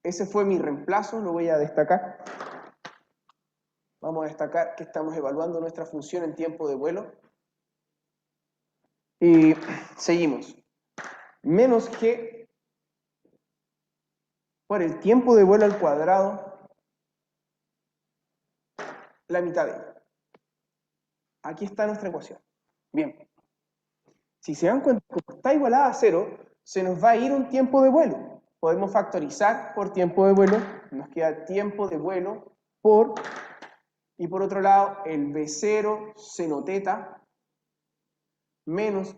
Ese fue mi reemplazo, lo voy a destacar. Vamos a destacar que estamos evaluando nuestra función en tiempo de vuelo. Y seguimos. Menos g por el tiempo de vuelo al cuadrado, la mitad de ello. Aquí está nuestra ecuación. Bien. Si se dan cuenta, como está igualada a 0, se nos va a ir un tiempo de vuelo. Podemos factorizar por tiempo de vuelo, nos queda tiempo de vuelo por, y por otro lado, el V0 seno teta menos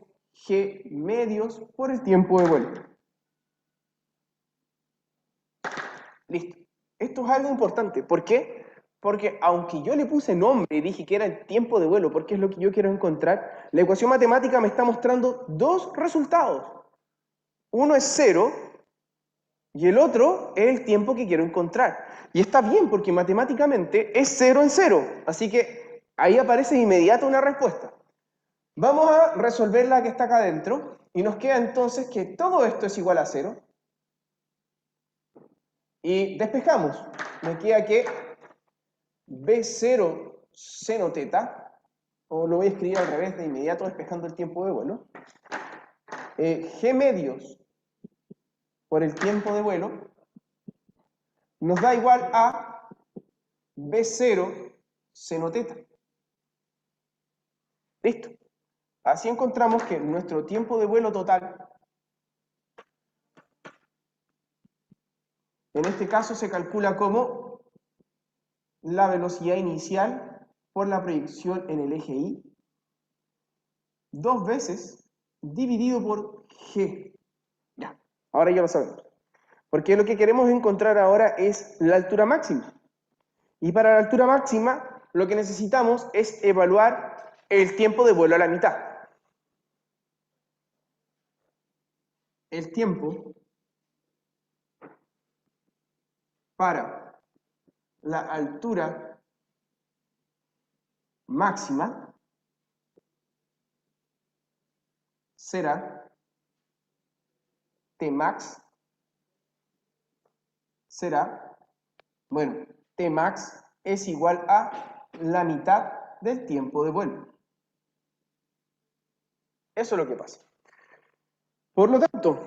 g medios por el tiempo de vuelo. Listo. Esto es algo importante. ¿Por qué? Porque aunque yo le puse nombre y dije que era el tiempo de vuelo, porque es lo que yo quiero encontrar, la ecuación matemática me está mostrando dos resultados. Uno es 0 y el otro es el tiempo que quiero encontrar. Y está bien porque matemáticamente es 0 en 0. Así que ahí aparece de inmediato una respuesta. Vamos a resolver la que está acá adentro y nos queda entonces que todo esto es igual a 0 Y despejamos. Me queda que B0 seno teta, o lo voy a escribir al revés de inmediato despejando el tiempo de vuelo. G medios por el tiempo de vuelo nos da igual a B0 seno teta. Listo. Así encontramos que nuestro tiempo de vuelo total, en este caso se calcula como la velocidad inicial por la proyección en el eje Y, 2 veces dividido por G. Ya, ahora ya lo sabemos. Porque lo que queremos encontrar ahora es la altura máxima. Y para la altura máxima, lo que necesitamos es evaluar el tiempo de vuelo a la mitad. El tiempo para la altura máxima será Tmax será, bueno, Tmax es igual a la mitad del tiempo de vuelo. Eso es lo que pasa. Por lo tanto,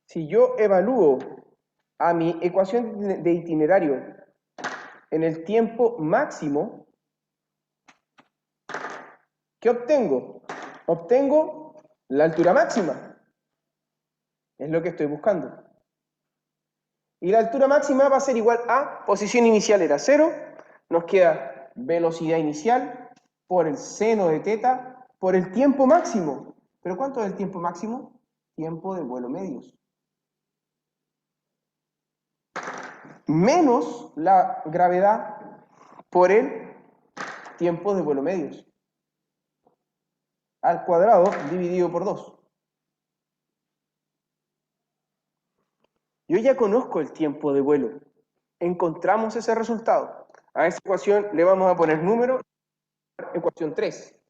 si yo evalúo a mi ecuación de itinerario en el tiempo máximo, ¿qué obtengo? Obtengo la altura máxima. Es lo que estoy buscando. Y la altura máxima va a ser igual a, posición inicial era 0, nos queda velocidad inicial por el seno de teta por el tiempo máximo. ¿Pero cuánto es el tiempo máximo? Tiempo de vuelo medios. Menos la gravedad por el tiempo de vuelo medios. Al cuadrado dividido por 2. Yo ya conozco el tiempo de vuelo. Encontramos ese resultado. A esa ecuación le vamos a poner número, ecuación 3.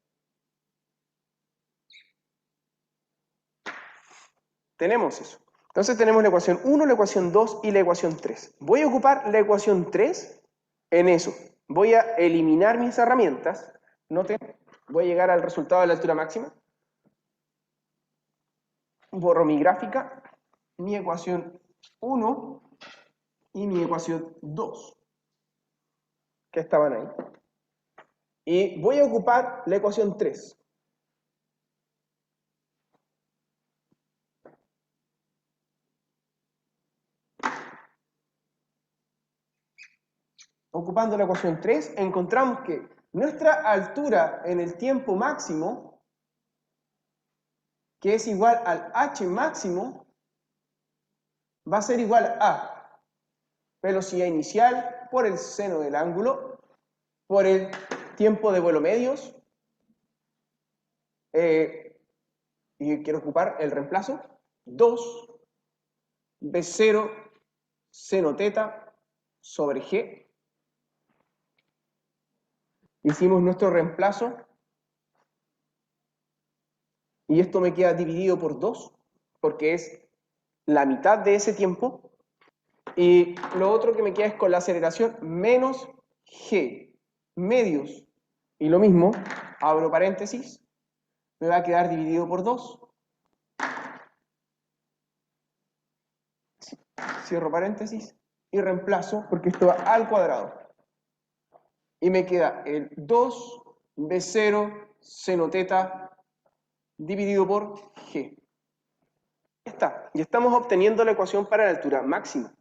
Tenemos eso. Entonces tenemos la ecuación 1, la ecuación 2 y la ecuación 3. Voy a ocupar la ecuación 3 en eso. Voy a eliminar mis herramientas. Noten, voy a llegar al resultado de la altura máxima. Borro mi gráfica, mi ecuación 1 y mi ecuación 2, que estaban ahí. Y voy a ocupar la ecuación 3. Ocupando la ecuación 3, encontramos que nuestra altura en el tiempo máximo, que es igual al h máximo, va a ser igual a velocidad inicial por el seno del ángulo, por el tiempo de vuelo medios, y quiero ocupar el reemplazo, 2 B0 seno teta sobre G. Hicimos nuestro reemplazo y esto me queda dividido por 2 porque es la mitad de ese tiempo, y lo otro que me queda es con la aceleración menos G medios, y lo mismo, abro paréntesis, me va a quedar dividido por 2, cierro paréntesis y reemplazo porque esto va al cuadrado. Y me queda el 2 B0 seno teta dividido por G. Ya está. Y estamos obteniendo la ecuación para la altura máxima.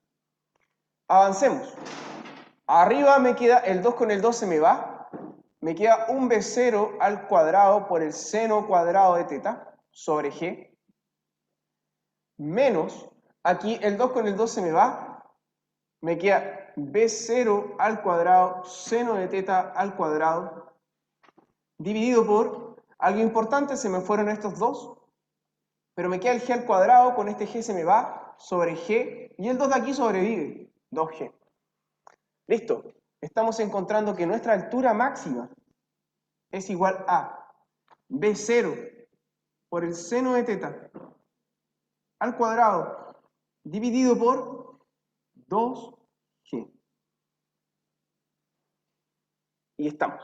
Avancemos. Arriba me queda el 2 con el 2 se me va. Me queda un B0 al cuadrado por el seno cuadrado de teta sobre G. Menos, aquí el 2 con el 2 se me va. Me queda B0 al cuadrado seno de teta al cuadrado dividido por, algo importante, se me fueron estos dos, pero me queda el G al cuadrado, con este G se me va, sobre G, y el 2 de aquí sobrevive, 2G. Listo, estamos encontrando que nuestra altura máxima es igual a B0 por el seno de teta al cuadrado dividido por 2G. Y estamos.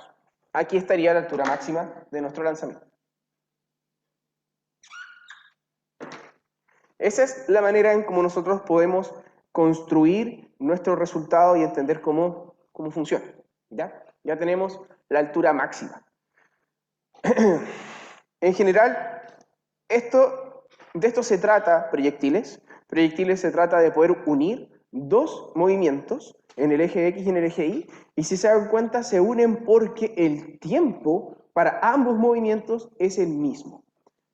Aquí estaría la altura máxima de nuestro lanzamiento. Esa es la manera en cómo nosotros podemos construir nuestro resultado y entender cómo funciona. Ya tenemos la altura máxima. En general, de esto se trata proyectiles. Proyectiles se trata de poder unir dos movimientos en el eje X y en el eje Y, y si se dan cuenta se unen porque el tiempo para ambos movimientos es el mismo.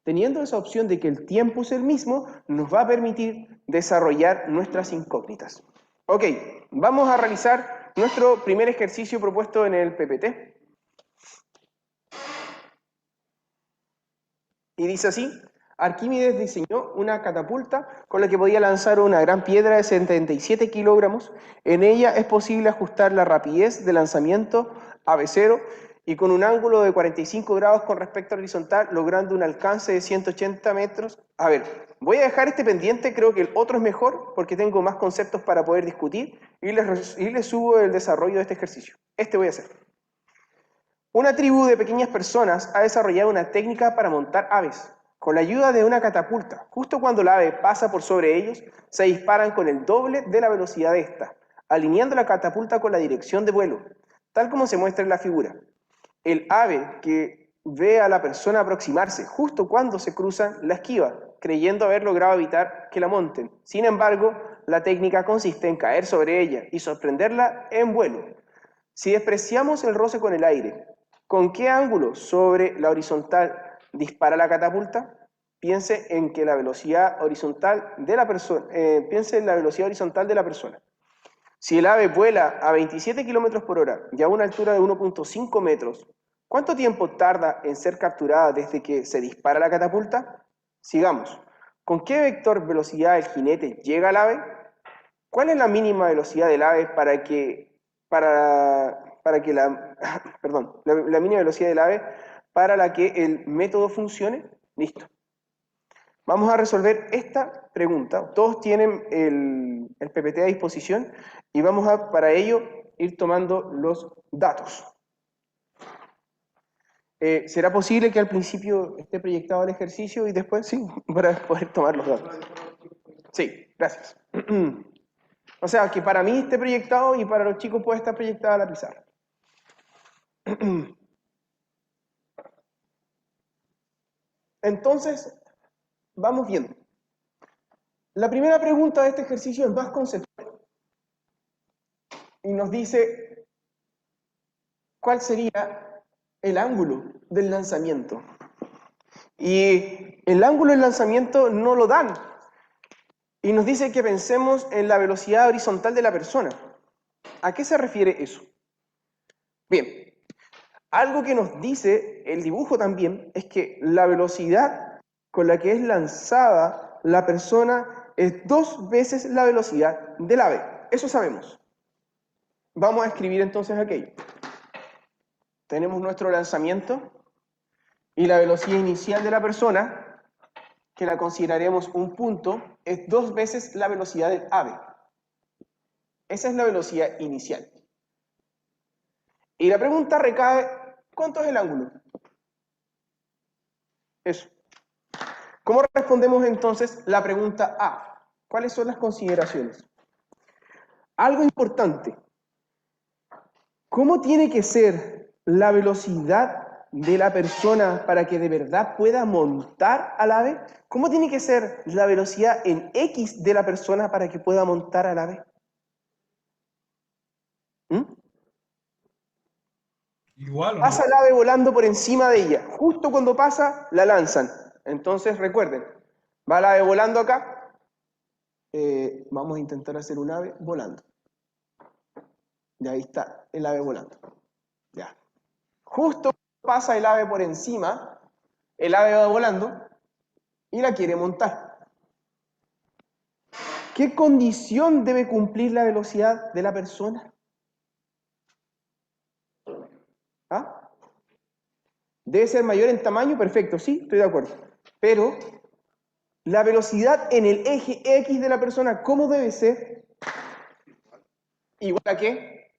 Teniendo esa opción de que el tiempo es el mismo, nos va a permitir desarrollar nuestras incógnitas. Ok, vamos a realizar nuestro primer ejercicio propuesto en el PPT. Y dice así: Arquímedes diseñó una catapulta con la que podía lanzar una gran piedra de 77 kilogramos. En ella es posible ajustar la rapidez de lanzamiento a V0 y con un ángulo de 45 grados con respecto al horizontal, logrando un alcance de 180 metros. A ver, voy a dejar este pendiente, creo que el otro es mejor porque tengo más conceptos para poder discutir y les subo el desarrollo de este ejercicio. Este voy a hacer. Una tribu de pequeñas personas ha desarrollado una técnica para montar aves. Con la ayuda de una catapulta, justo cuando la ave pasa por sobre ellos, se disparan con el doble de la velocidad de esta, alineando la catapulta con la dirección de vuelo, tal como se muestra en la figura. El ave que ve a la persona aproximarse justo cuando se cruzan, la esquiva, creyendo haber logrado evitar que la monten. Sin embargo, la técnica consiste en caer sobre ella y sorprenderla en vuelo. Si despreciamos el roce con el aire, ¿con qué ángulo sobre la horizontal dispara la catapulta? Piense en que la velocidad horizontal de la persona, piense en la velocidad horizontal de la persona. Si el ave vuela a 27 km por hora y a una altura de 1.5 metros, ¿cuánto tiempo tarda en ser capturada desde que se dispara la catapulta? Sigamos. ¿Con qué vector velocidad el jinete llega al ave? ¿Cuál es la mínima velocidad del ave para que la mínima velocidad del ave para la que el método funcione? Listo. Vamos a resolver esta pregunta. Todos tienen el PPT a disposición y vamos a, para ello, ir tomando los datos. ¿Será posible que al principio esté proyectado el ejercicio y después sí, para poder tomar los datos? Sí, gracias. O sea, que para mí esté proyectado y para los chicos puede estar proyectada la pizarra. Entonces, vamos viendo. La primera pregunta de este ejercicio es más conceptual. Y nos dice, ¿cuál sería el ángulo del lanzamiento? Y el ángulo del lanzamiento no lo dan. Y nos dice que pensemos en la velocidad horizontal de la persona. ¿A qué se refiere eso? Bien, algo que nos dice el dibujo también es que la velocidad con la que es lanzada la persona es 2 veces la velocidad del ave. Eso sabemos. Vamos a escribir entonces aquello. Tenemos nuestro lanzamiento y la velocidad inicial de la persona, que la consideraremos un punto, es 2 veces la velocidad del ave. Esa es la velocidad inicial. Y la pregunta recae, ¿cuánto es el ángulo? Eso. ¿Cómo respondemos entonces la pregunta A? ¿Cuáles son las consideraciones? Algo importante. ¿Cómo tiene que ser la velocidad de la persona para que de verdad pueda montar al ave? ¿Cómo tiene que ser la velocidad en X de la persona para que pueda montar al ave? Igual, ¿o Pasa no? el ave volando por encima de ella. Justo cuando pasa, la lanzan. Entonces, recuerden, va el ave volando acá. Vamos a intentar hacer un ave volando. Y ahí está el ave volando. Ya. Justo pasa el ave por encima, el ave va volando y la quiere montar. ¿Qué condición debe cumplir la velocidad de la persona? ¿Ah? ¿Debe ser mayor en tamaño? Perfecto, sí, estoy de acuerdo. Pero la velocidad en el eje X de la persona, ¿cómo debe ser? ¿Igual a qué?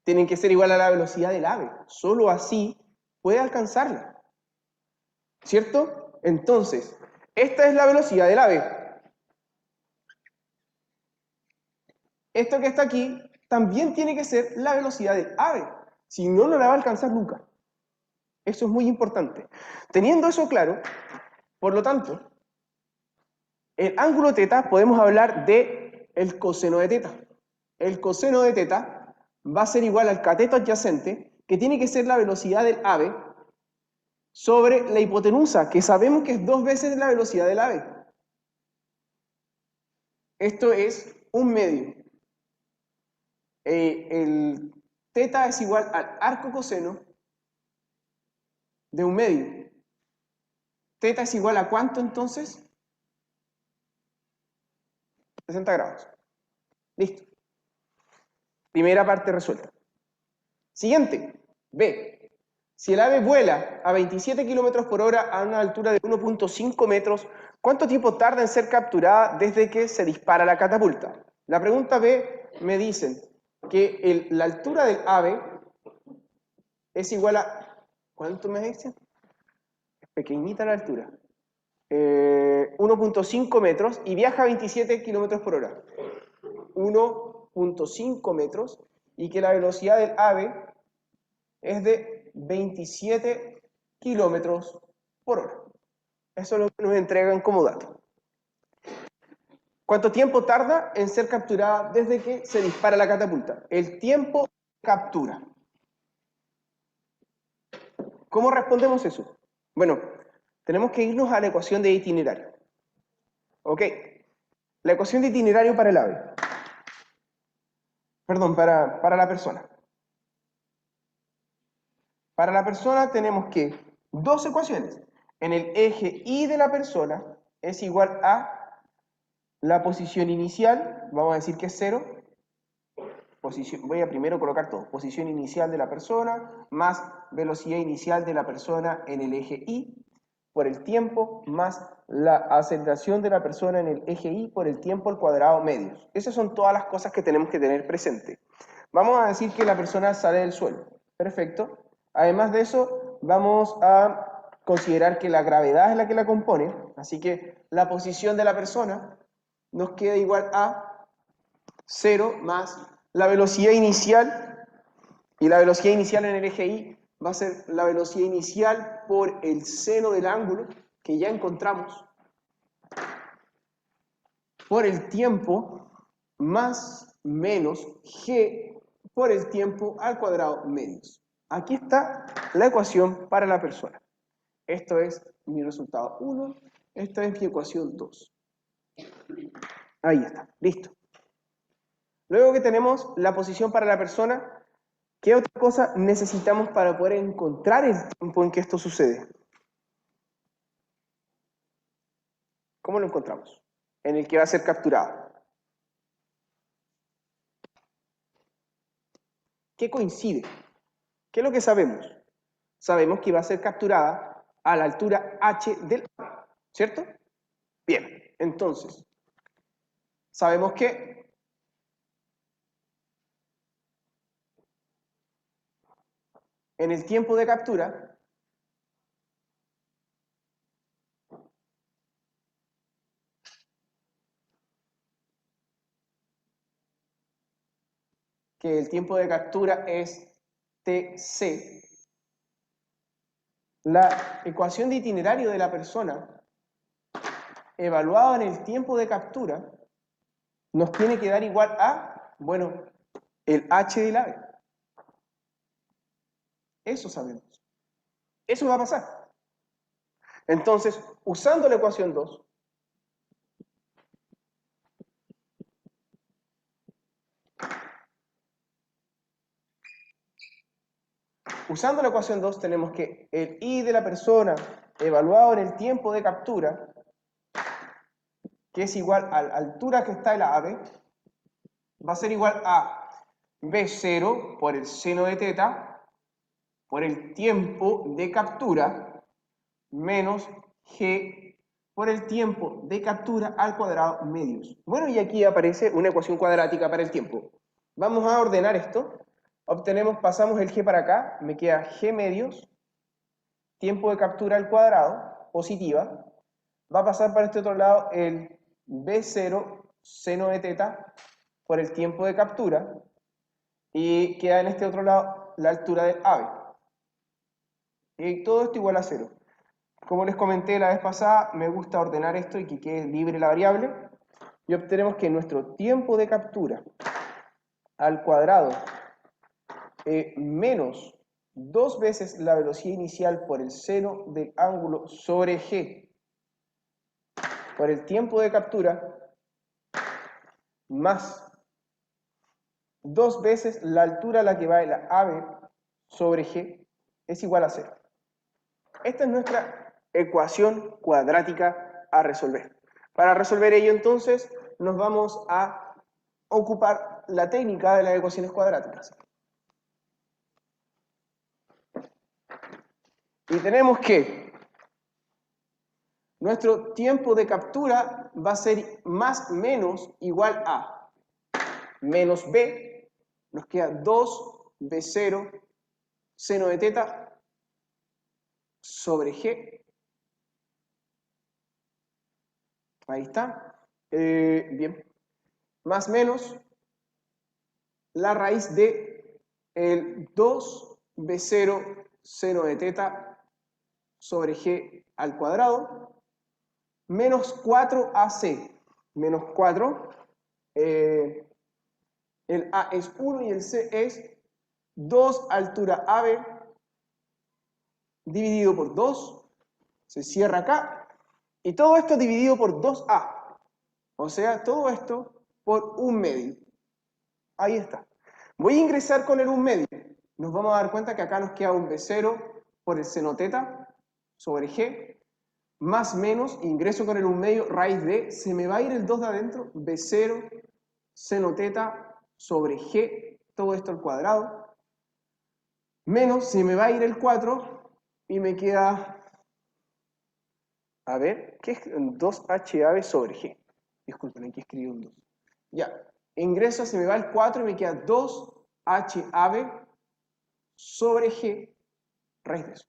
Tienen que ser igual a la velocidad del ave. Solo así puede alcanzarla. ¿Cierto? Entonces, esta es la velocidad del ave. Esto que está aquí también tiene que ser la velocidad del ave. Si no, no la va a alcanzar nunca. Eso es muy importante. Teniendo eso claro, por lo tanto, el ángulo θ podemos hablar de el coseno de θ. El coseno de θ va a ser igual al cateto adyacente, que tiene que ser la velocidad del ave, sobre la hipotenusa, que sabemos que es 2 veces la velocidad del ave. Esto es un medio. El θ es igual al arco coseno de un medio. ¿θ es igual a cuánto entonces? 60 grados. Listo. Primera parte resuelta. Siguiente. B. Si el ave vuela a 27 km por hora a una altura de 1.5 metros, ¿cuánto tiempo tarda en ser capturada desde que se dispara la catapulta? La pregunta B me dicen que la altura del ave es igual a... ¿Cuánto me dicen? Es pequeñita la altura. 1.5 metros y viaja a 27 km por hora. 1.5 metros y que la velocidad del ave es de 27 kilómetros por hora. Eso es lo que nos entregan como dato. ¿Cuánto tiempo tarda en ser capturada desde que se dispara la catapulta? El tiempo de captura. ¿Cómo respondemos eso? Bueno, tenemos que irnos a la ecuación de itinerario. ¿Ok? La ecuación de itinerario para el ave. Perdón, para la persona. Para la persona tenemos que dos ecuaciones. En el eje Y de la persona es igual a la posición inicial, vamos a decir que es 0. Voy a primero colocar todo. Posición inicial de la persona más velocidad inicial de la persona en el eje Y por el tiempo más la aceleración de la persona en el eje Y por el tiempo al cuadrado medios. Esas son todas las cosas que tenemos que tener presente. Vamos a decir que la persona sale del suelo. Perfecto. Además de eso, vamos a considerar que la gravedad es la que la compone, así que la posición de la persona nos queda igual a 0 más la velocidad inicial, y la velocidad inicial en el eje Y va a ser la velocidad inicial por el seno del ángulo que ya encontramos, por el tiempo más menos g por el tiempo al cuadrado medios. Aquí está la ecuación para la persona. Esto es mi resultado 1, esta es mi ecuación 2. Ahí está, listo. Luego que tenemos la posición para la persona, ¿qué otra cosa necesitamos para poder encontrar el tiempo en que esto sucede? ¿Cómo lo encontramos? En el que va a ser capturado. ¿Qué coincide? ¿Qué es lo que sabemos? Sabemos que va a ser capturada a la altura h del ave, ¿cierto? Bien, entonces, sabemos que en el tiempo de captura que el tiempo de captura es tc. La ecuación de itinerario de la persona evaluada en el tiempo de captura nos tiene que dar igual a, bueno, el h del ave. Eso sabemos. Eso va a pasar. Entonces, usando la ecuación 2, tenemos que el I de la persona evaluado en el tiempo de captura, que es igual a la altura que está el ave, va a ser igual a B0 por el seno de θ, por el tiempo de captura, menos g por el tiempo de captura al cuadrado medios. Bueno, y aquí aparece una ecuación cuadrática para el tiempo. Vamos a ordenar esto. Pasamos el g para acá, me queda g medios, tiempo de captura al cuadrado, positiva. Va a pasar para este otro lado el b0 seno de teta por el tiempo de captura, y queda en este otro lado la altura del ave. Y todo esto igual a 0. Como les comenté la vez pasada, me gusta ordenar esto y que quede libre la variable, y obtenemos que nuestro tiempo de captura al cuadrado menos 2 veces la velocidad inicial por el seno del ángulo sobre g por el tiempo de captura más 2 veces la altura a la que va la ave sobre g es igual a 0. Esta es nuestra ecuación cuadrática a resolver. Para resolver ello, entonces, nos vamos a ocupar la técnica de las ecuaciones cuadráticas. Y tenemos que nuestro tiempo de captura va a ser más menos igual a menos b, nos queda 2b0 seno de teta sobre g. Ahí está. Bien. Más menos la raíz de el 2b0 seno de teta sobre g al cuadrado menos 4ac. Menos 4. El a es 1 y el c es 2 altura ab dividido por 2. Se cierra acá. Y todo esto dividido por 2a. O sea, todo esto por 1 medio. Ahí está. Voy a ingresar con el 1 medio. Nos vamos a dar cuenta que acá nos queda un b0 por el seno teta sobre g, más menos, ingreso con el 1 medio, raíz de, se me va a ir el 2 de adentro, b0 seno teta sobre g, todo esto al cuadrado, menos, se me va a ir el 4 y me queda, a ver, ¿qué es 2hab sobre g? Disculpen, aquí escribí un 2. Ya, ingreso, se me va el 4 y me queda 2hab sobre g, raíz de eso.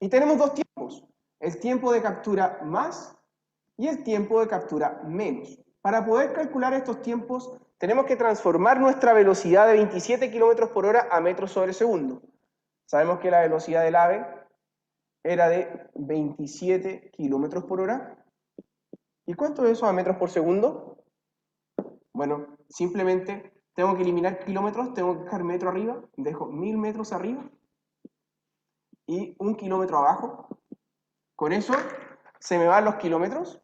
Y tenemos dos tiempos, el tiempo de captura más y el tiempo de captura menos. Para poder calcular estos tiempos, tenemos que transformar nuestra velocidad de 27 km por hora a metros sobre segundo. Sabemos que la velocidad del ave era de 27 km por hora. ¿Y cuánto es eso a metros por segundo? Bueno, simplemente tengo que eliminar kilómetros, tengo que dejar metro arriba, dejo 1000 metros arriba y 1 kilómetro abajo. Con eso se me van los kilómetros.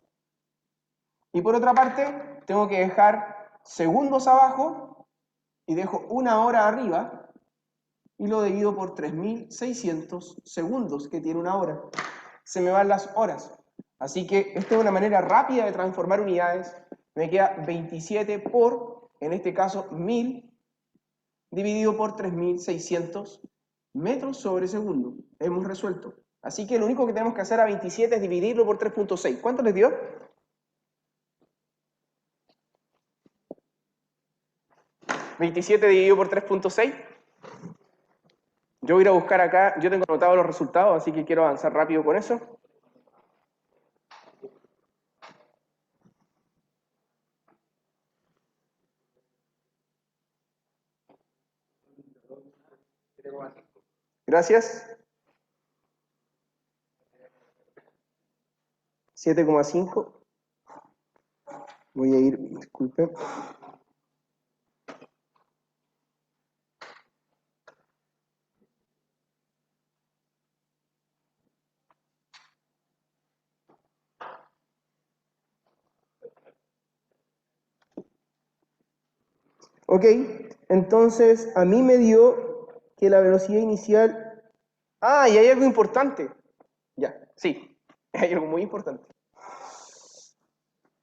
Y por otra parte, tengo que dejar segundos abajo y dejo 1 hora arriba y lo divido por 3600 segundos que tiene 1 hora. Se me van las horas. Así que esta es una manera rápida de transformar unidades. Me queda 27 por, en este caso, 1000 dividido por 3600 metros sobre segundo. Hemos resuelto. Así que lo único que tenemos que hacer a 27 es dividirlo por 3.6. ¿Cuánto les dio? 27 dividido por 3.6. Yo voy a ir a buscar acá, yo tengo anotados los resultados, así que quiero avanzar rápido con eso. Gracias. 7,5. Voy a ir, disculpen. Ok, entonces a mí me dio que la velocidad inicial... Ah, y hay algo importante. Ya, sí, hay algo muy importante.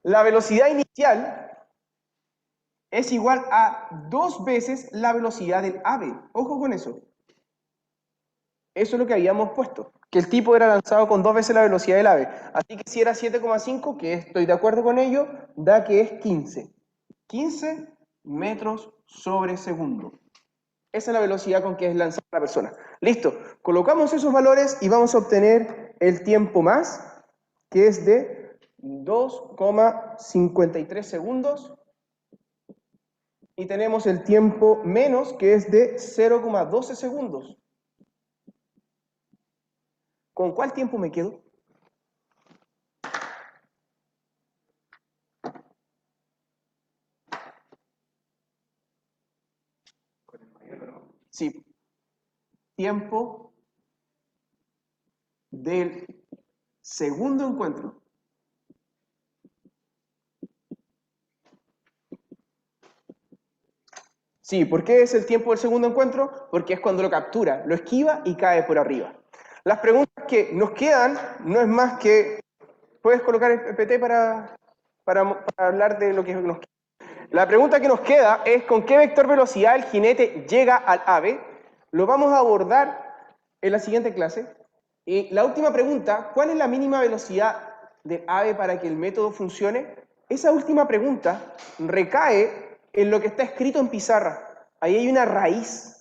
La velocidad inicial es igual a 2 veces la velocidad del ave. Ojo con eso. Eso es lo que habíamos puesto. que el tipo era lanzado con 2 veces la velocidad del ave. Así que si era 7,5, que estoy de acuerdo con ello, da que es 15. 15 metros sobre segundo. Esa es la velocidad con que es lanzada la persona. Listo, colocamos esos valores y vamos a obtener el tiempo más, que es de 2,53 segundos. Y tenemos el tiempo menos, que es de 0,12 segundos. ¿Con cuál tiempo me quedo? Sí. Tiempo del segundo encuentro. Sí, ¿por qué es el tiempo del segundo encuentro? Porque es cuando lo captura, lo esquiva y cae por arriba. Las preguntas que nos quedan no es más que... ¿Puedes colocar el PPT para hablar de lo que nos queda? La pregunta que nos queda es ¿con qué vector velocidad el jinete llega al ave? Lo vamos a abordar en la siguiente clase. Y la última pregunta, ¿cuál es la mínima velocidad del ave para que el método funcione? Esa última pregunta recae en lo que está escrito en pizarra. Ahí hay una raíz.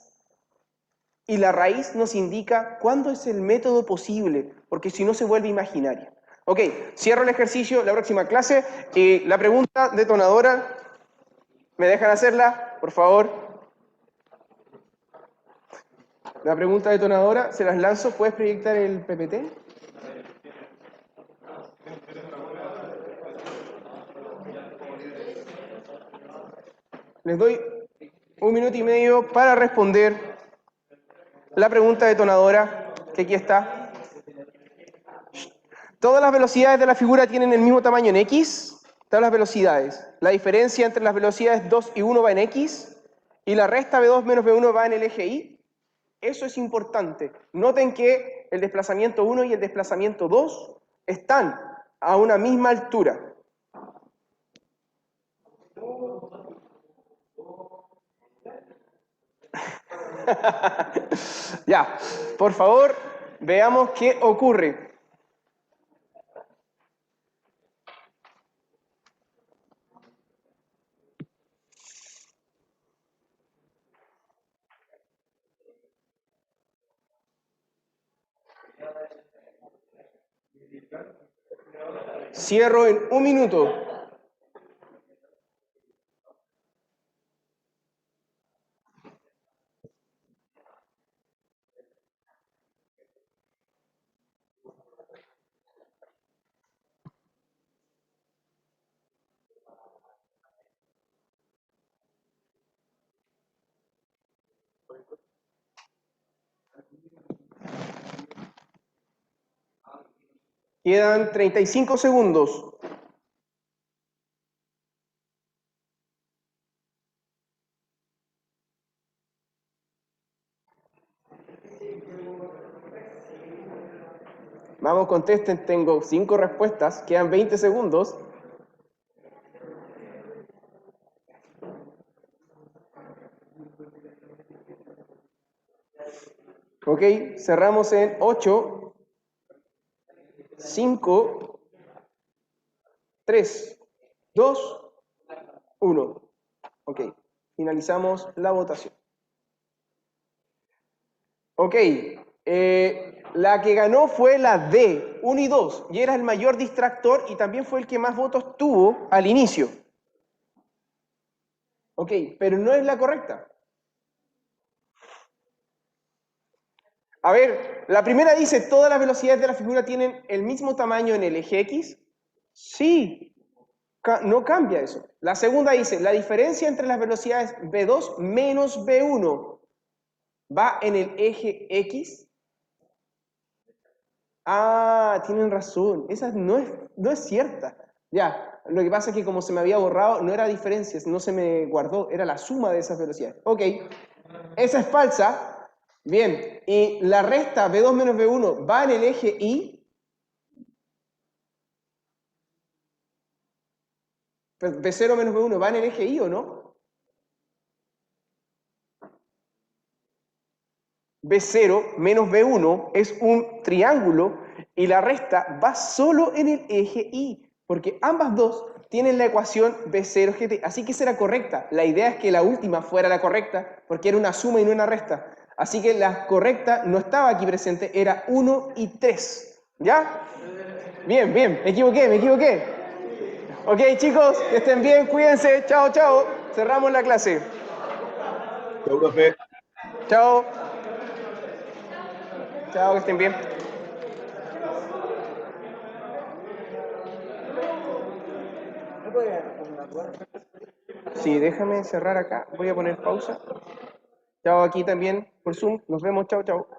Y la raíz nos indica cuándo es el método posible, porque si no se vuelve imaginario. Ok, cierro el ejercicio, la próxima clase. Y la pregunta detonadora, ¿me dejan hacerla, por favor? La pregunta detonadora, se las lanzo. ¿Puedes proyectar el PPT? Les doy 1 minuto y medio para responder la pregunta detonadora, que aquí está. Todas las velocidades de la figura tienen el mismo tamaño en X. Todas las velocidades. La diferencia entre las velocidades 2 y 1 va en X. Y la resta B2 menos B1 va en el eje Y. Eso es importante. Noten que el desplazamiento 1 y el desplazamiento 2 están a una misma altura. Ya, por favor, veamos qué ocurre. Cierro en 1 minuto. Quedan 35 segundos. Vamos, contesten, tengo 5 respuestas, quedan 20 segundos. Ok, cerramos en 8, 5, 3, 2, 1. Ok, finalizamos la votación. Ok, la que ganó fue la D, 1 y 2, y era el mayor distractor y también fue el que más votos tuvo al inicio. Ok, pero no es la correcta. A ver, la primera dice, ¿todas las velocidades de la figura tienen el mismo tamaño en el eje X? Sí, no cambia eso. La segunda dice, la diferencia entre las velocidades V2 menos V1 va en el eje X. Ah, tienen razón, esa no es cierta. Ya, lo que pasa es que como se me había borrado, no era diferencias, no se me guardó, era la suma de esas velocidades. Ok, esa es falsa. Bien, y la resta V2 menos V1 va en el eje Y. V0 menos V1 va en el eje Y, ¿o no? B0 menos B1 es un triángulo y la resta va solo en el eje Y, porque ambas dos tienen la ecuación B0 GT, así que será correcta. La idea es que la última fuera la correcta, porque era una suma y no una resta. Así que la correcta no estaba aquí presente, era 1 y 3. ¿Ya? Bien, bien, me equivoqué. Ok, chicos, que estén bien, cuídense. Chao, chao. Cerramos la clase. Chau, profe. Chao. Chao, que estén bien. Sí, déjame cerrar acá. Voy a poner pausa. Chao aquí también por Zoom. Nos vemos. Chao, chao.